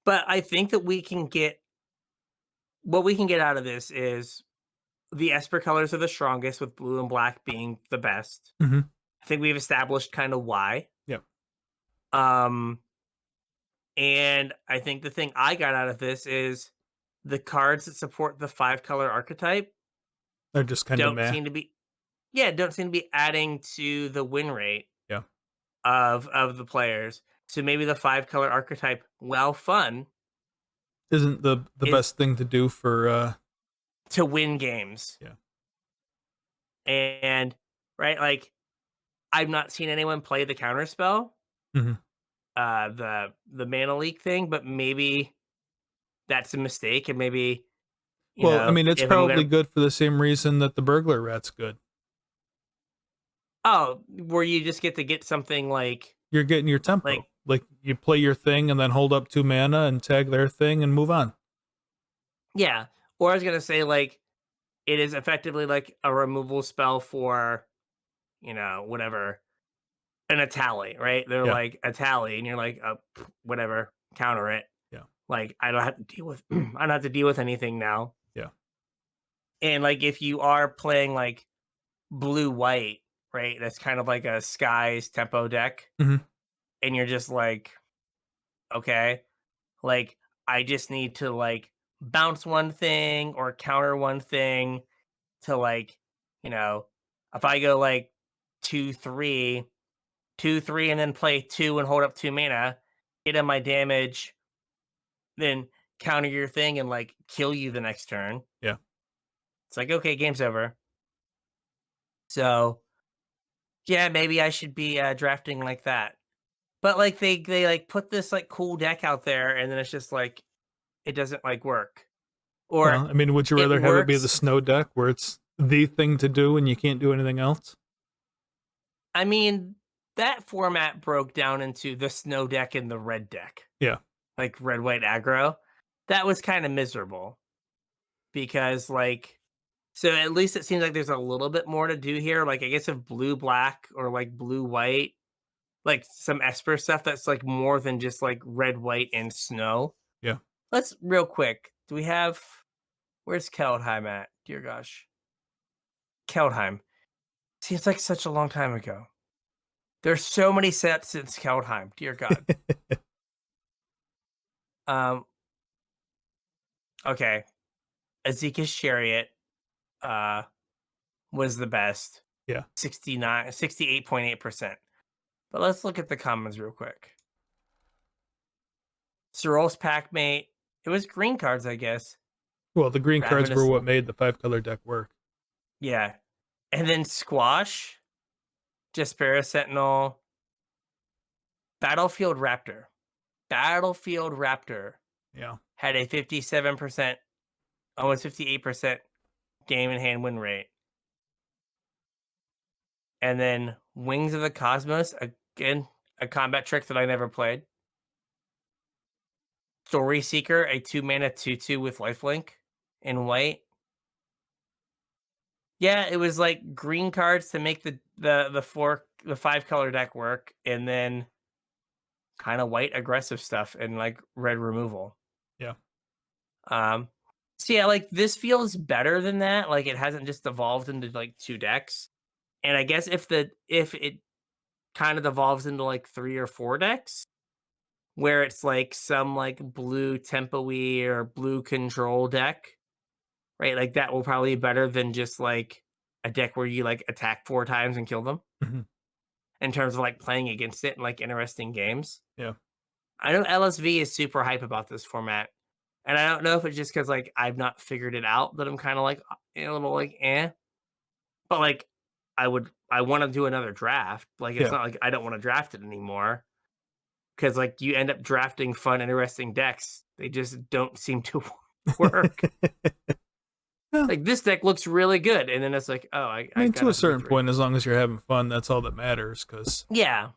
But I think that what we can get out of this is the Esper colors are the strongest, with blue and black being the best. Mhm. I think we've established kind of why. Yep. Um, and I think the thing I got out of this is the cards that support the 5-color archetype They're just kind of don't meh. seem to be adding to the win rate Yeah. of the players. So maybe the 5-color archetype, while fun, Isn't the is best thing to do for to win games. yeah. And right, like I've not seen anyone play the counterspell, Mhm. the mana leak thing, but maybe that's a mistake, and maybe Well, I mean, it's if I'm probably gonna good for the same reason that the burglar rat's good. Oh, where you just get to get something You're getting your tempo. like Like you play your thing and then hold up 2 mana and tag their thing and move on. yeah. Or I was gonna say it is effectively like a removal spell for, whatever, an Atali, right? They're Yeah, like Atali, and you're like, whatever, counter it. yeah, Like I don't have to deal with I don't have to deal with anything now. yeah. And like if you are playing like blue white, right? That's kind of like a skies tempo deck, Mhm. and you're just like, okay, like I just need to like bounce one thing or counter one thing to like, you know, if I go like 2-3, 2-3, and then play 2 and hold up 2 mana, get in my damage, then counter your thing and like kill you the next turn. Yeah. It's like, okay, game's over. So yeah, maybe I should be drafting like that. But like they like put this like cool deck out there, and then it's just like it doesn't like work, or Well, I mean, would you it rather have it be the works. snow deck where it's the thing to do and you can't do anything else? I mean, that format broke down into the snow deck and the red deck, Yeah. like red white aggro. That was kind of miserable because like so at least it seems like there's a little bit more to do here. Like I guess if blue black or like blue white, like some Esper stuff that's like more than just like red white and snow. Yeah. Let's real quick. Do we have where's Keldheim at? Dear gosh. Keldheim. Seems like such a long time ago. There's so many sets since Keldheim. Dear God. Um, okay. Azeka's Chariot uh was the best. Yeah. 68.8%. But let's look at the comments real quick. Sorol's Packmate. It was green cards, I guess. Well, the green cards were Ravenous. what made the 5-color deck work. Yeah. And then Squash, Jaspera Sentinel, Battlefield Raptor. Battlefield Raptor Yeah. had a 57%, almost 58% game in hand win rate. And then Wings of the Cosmos, again, a combat trick that I never played. Story Seeker, a 2 mana 2/2 with lifelink in white. Yeah, it was like green cards to make the 5-color deck work, and then kind of white aggressive stuff and like red removal. Yeah. Um so yeah, like this feels better than that. Like it hasn't just evolved into like 2 decks. And I guess if it kind of evolves into like 3 or 4 decks, where it's like some like blue tempo-y or blue control deck, right? Like that will probably be better than just like a deck where you like attack 4 times and kill them Mhm. in terms of like playing against it and like interesting games. Yeah. I know LSV is super hype about this format. And I don't know if it's just because like I've not figured it out that I'm kind of like a little like but like I want to do another draft. Like it's Yeah. not like I don't want to draft it anymore because like you end up drafting fun, interesting decks. They just don't seem to work. Well, Like this deck looks really good, and then it's like, oh, I I mean, got to a a three certain three. point, as long as you're having fun, that's all that matters. Because Yeah,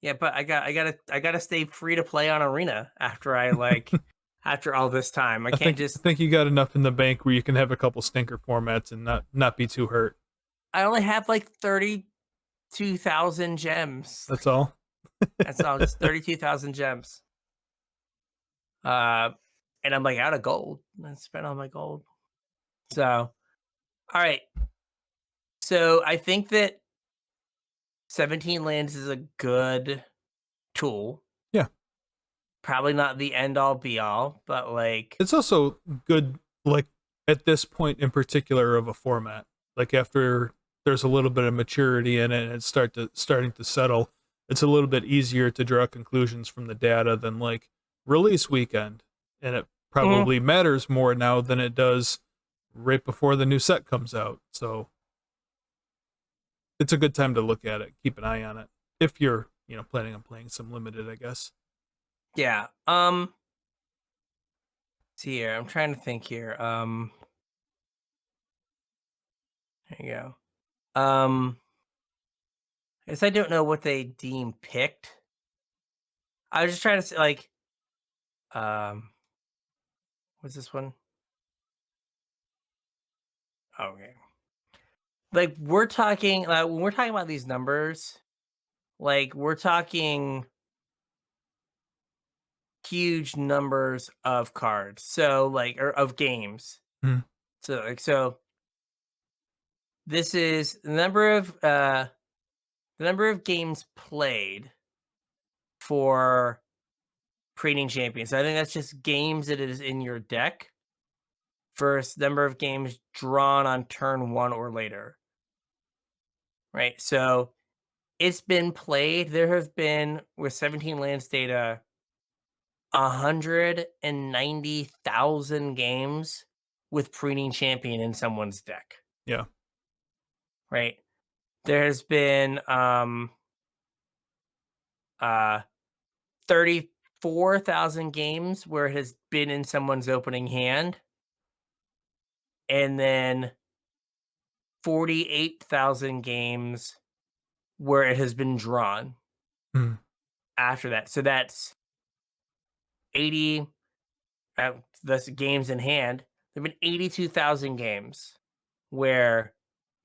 yeah, but I gotta stay free to play on Arena after I like after all this time. I can't I just. think you got enough in the bank where you can have a couple stinker formats and not be too hurt. I only have like 32,000 gems. That's all. That's all, just 32,000 gems. Uh, and I'm like out of gold. I spent all my gold. So, all right. So I think that 17 lands is a good tool. Yeah. Probably not the end all be all, but like, It's also good, like at this point in particular of a format. Like after there's a little bit of maturity in it and it's starting to settle, it's a little bit easier to draw conclusions from the data than like release weekend. And it mhm. probably matters more now than it does right before the new set comes out. So it's a good time to look at it, keep an eye on it. If you're, planning on playing some limited, I guess. Yeah. See here. I'm trying to think here. There you go. I guess I don't know what they deem picked. I was just trying to say, like, um, what's this one? Okay. Like, we're talking, when we're talking about these numbers, like, we're talking huge numbers of cards. So, like, or of games. Mm. So this is the number of games played for creating champions. I think that's just games that is in your deck versus number of games drawn on turn 1 or later. Right? So, it's been played. There have been, with 17 lands data, 190,000 games with Preening Champion in someone's deck. Yeah. Right? There's been uh 34,000 games where it has been in someone's opening hand, and then 48,000 games where it has been drawn Mm. after that. So that's 80, that's games in hand. There've been 82,000 games where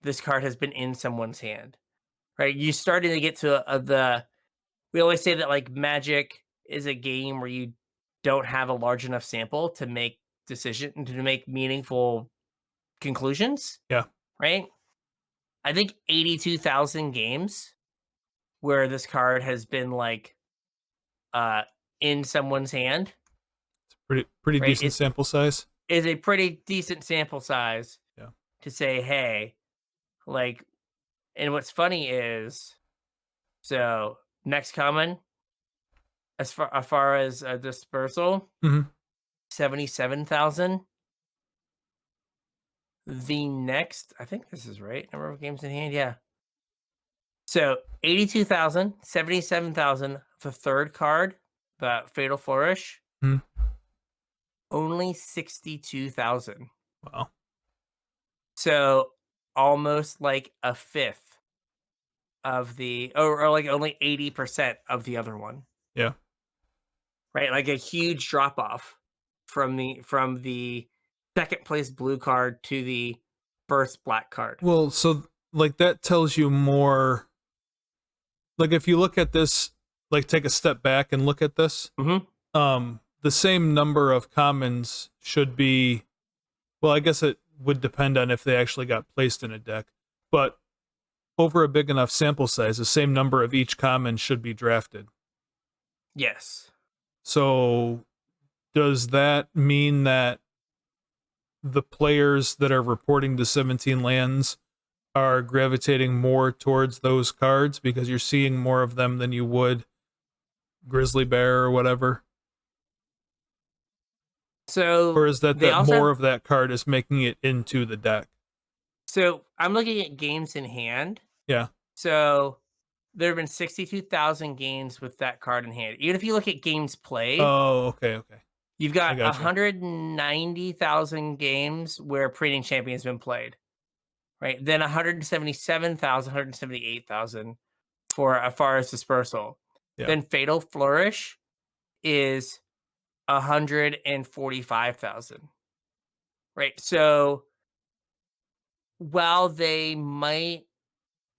this card has been in someone's hand, right? You starting to get to we always say that, like, Magic is a game where you don't have a large enough sample to make to make meaningful conclusions, Yeah. right? I think 82,000 games where this card has been, like, uh in someone's hand, Pretty right? decent sample size. Is a pretty decent sample size Yeah. to say, hey, like, and what's funny is, so next common, as far as dispersal, Hmm. 77,000. The next, I think this is right. Number of games in hand, yeah. So 82,000, 77,000. The third card, the Fatal Flourish, Mm. only 62,000. Wow. So almost like a fifth of or like only 80% of the other one, Yeah. right? Like a huge drop off from the second place blue card to the first black card. Well, so like that tells you more. Like if you look at this, like take a step back and look at this, Hmm. the same number of commons should be. Well, I guess it would depend on if they actually got placed in a deck, but over a big enough sample size, the same number of each common should be drafted. Yes. So does that mean that the players that are reporting to 17 lands are gravitating more towards those cards because you're seeing more of them than you would Grizzly Bear or whatever? Or So is that they also more have, of that card is making it into the deck? so I'm looking at games in hand. Yeah. So there have been 62,000 games with that card in hand. Even if you look at games played, Oh, okay, okay. you've I got gotcha. 190,000 games where Praeting Champion has been played, right? Then 177,000, 178,000 for as far as dispersal. Yeah. Then Fatal Flourish is 145,000, right? So while they might,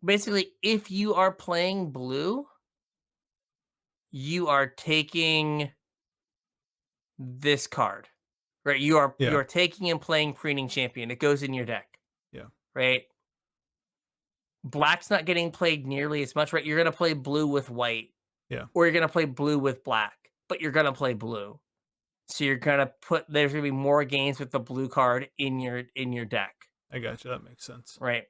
basically, if you are playing blue, you are taking this card, right? You Yeah. are taking and playing Preening Champion. It goes in your deck, Yeah. right? Black's not getting played nearly as much, right? You're gonna play blue with white, Yeah. or you're gonna play blue with black, but you're gonna play blue. So you're gonna there's gonna be more games with the blue card in your deck, I gotcha. That makes sense. right?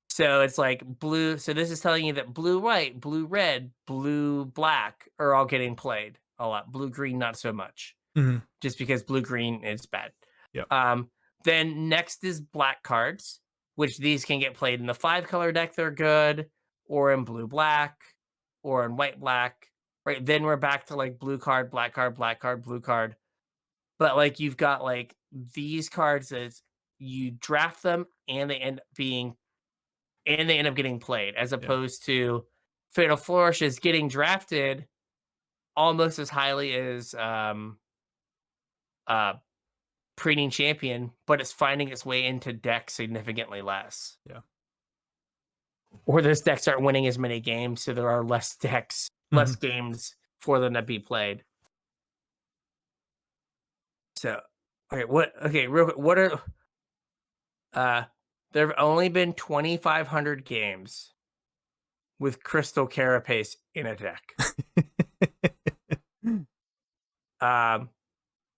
So it's like blue. So this is telling you that blue white, blue red, blue black are all getting played a lot. Blue green, not so much, Hmm. just because blue green is bad. Yeah. Then next is black cards, which these can get played in the 5-color deck. They're good, or in blue black, or in white black. Right. Then we're back to like blue card, black card, black card, blue card. But like you've got like these cards as you draft them, and they end up being and they end up getting played, as opposed to Fatal Flourish is getting drafted almost as highly as uh Preening Champion, but it's finding its way into decks significantly less. Yeah. Or those decks aren't winning as many games, so there are less decks, less games for them to be played. So, real quick, what are there have only been 2,500 games with Crystal Carapace in a deck.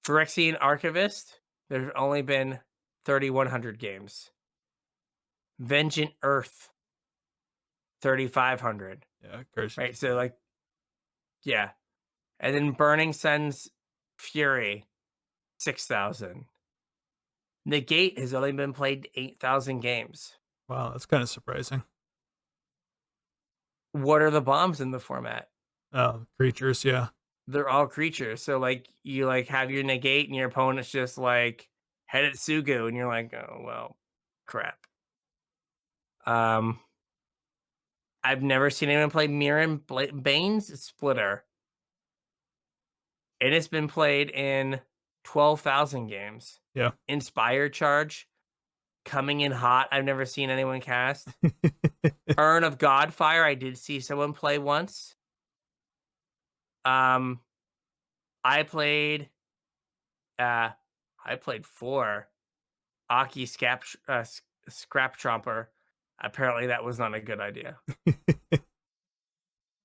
Phyrexian Archivist, there's only been 3,100 games. Vengeant Earth, 3,500. Yeah, curse. Right, so like, yeah. And then Burning Sun's Fury, 6,000. Negate has only been played 8,000 games. Wow, that's kind of surprising. What are the bombs in the format? Oh, creatures, yeah. They're all creatures. So like you like have your negate and your opponent's just like head at Sugu and you're like, oh well, crap. I've never seen anyone play Mirren Bane's Splitter. And it's been played in 12,000 games. Yeah. Inspired Charge, coming in hot. I've never seen anyone cast. Urn of Godfire, I did see someone play once. I played 4. Aki Scrap Tromper. Apparently that was not a good idea.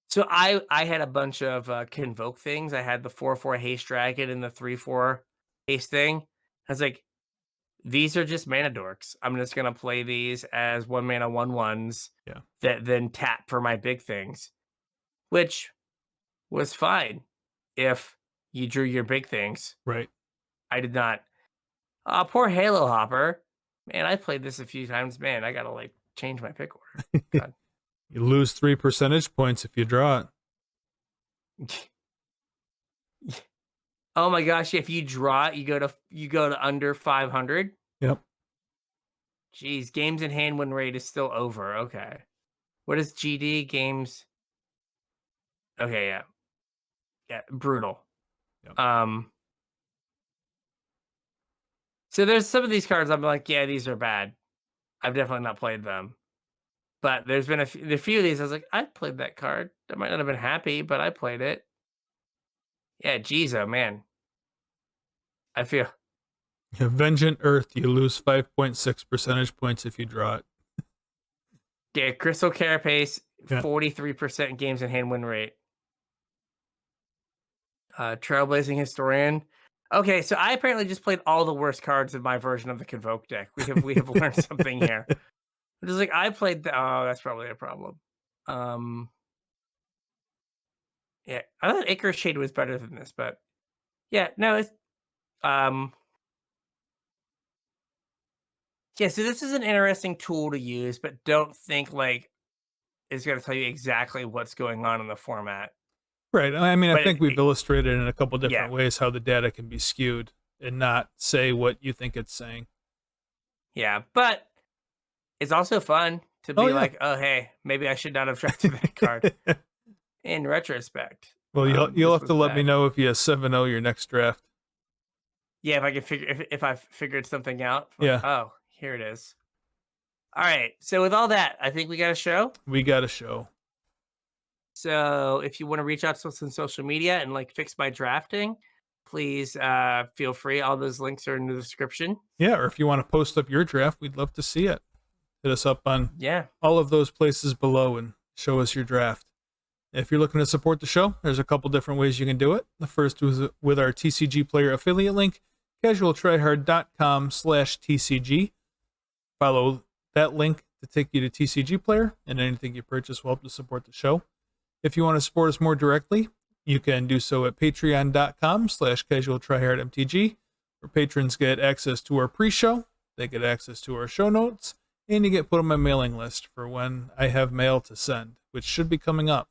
So I had a bunch of Convoke things. I had the 4/4 Haste Dragon and the 3/4 Haste thing. I was like, these are just mana dorks. I'm just gonna play these as 1 mana 1/1s. Yeah. That then tap for my big things, which was fine if you drew your big things. Right. I did not. Poor Halo Hopper. Man, I played this a few times. Man, I gotta like change my pick order. God. You lose 3 percentage points if you draw it. Oh my gosh! If you draw it, you go to under 500. Yep. Jeez, games in hand win rate is still over. Okay, what is GD games? Okay, yeah, brutal. Yep. So there's some of these cards I'm like, yeah, these are bad. I've definitely not played them. But there's been a few of these I was like, I played that card. I might not have been happy, but I played it. Yeah, geez, oh man. I feel. Vengeant Earth, you lose 5.6 percentage points if you draw it. Yeah, Crystal Carapace, 43% games in hand win rate. Trailblazing Historian. Okay, so I apparently just played all the worst cards in my version of the Convoke deck. We have learned something here. It's like I played that's probably a problem. Yeah, I thought Icarus Shade was better than this, but yeah, no, it's yeah, so this is an interesting tool to use, but don't think like it's gonna tell you exactly what's going on in the format. Right. I mean, I think we've illustrated in a couple different Yeah. ways how the data can be skewed and not say what you think it's saying. Yeah, but it's also fun to be like, oh, hey, maybe I should not have drafted that card in retrospect. Well, you'll have to let me know if you 7-0 your next draft. Yeah, if I can figure if I've figured something out. Yeah. Oh, here it is. All right. So with all that, I think we got a show. We got a show. So if you want to reach out to us on social media and like fix my drafting, please feel free. All those links are in the description. Yeah, or if you want to post up your draft, we'd love to see it. Hit us up on all of those places below and show us your draft. If you're looking to support the show, there's a couple different ways you can do it. The first is with our TCG Player affiliate link, CasualTryHard.com/TCG. Follow that link to take you to TCG Player, and anything you purchase will help to support the show. If you want to support us more directly, you can do so at patreon.com/CasualTryHardMTG, where patrons get access to our pre-show, they get access to our show notes, and you get put on my mailing list for when I have mail to send, which should be coming up.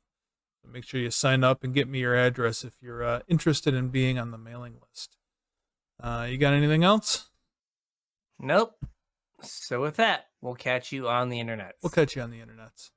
So make sure you sign up and get me your address if you're interested in being on the mailing list. You got anything else? Nope. So with that, we'll catch you on the internet. We'll catch you on the internets.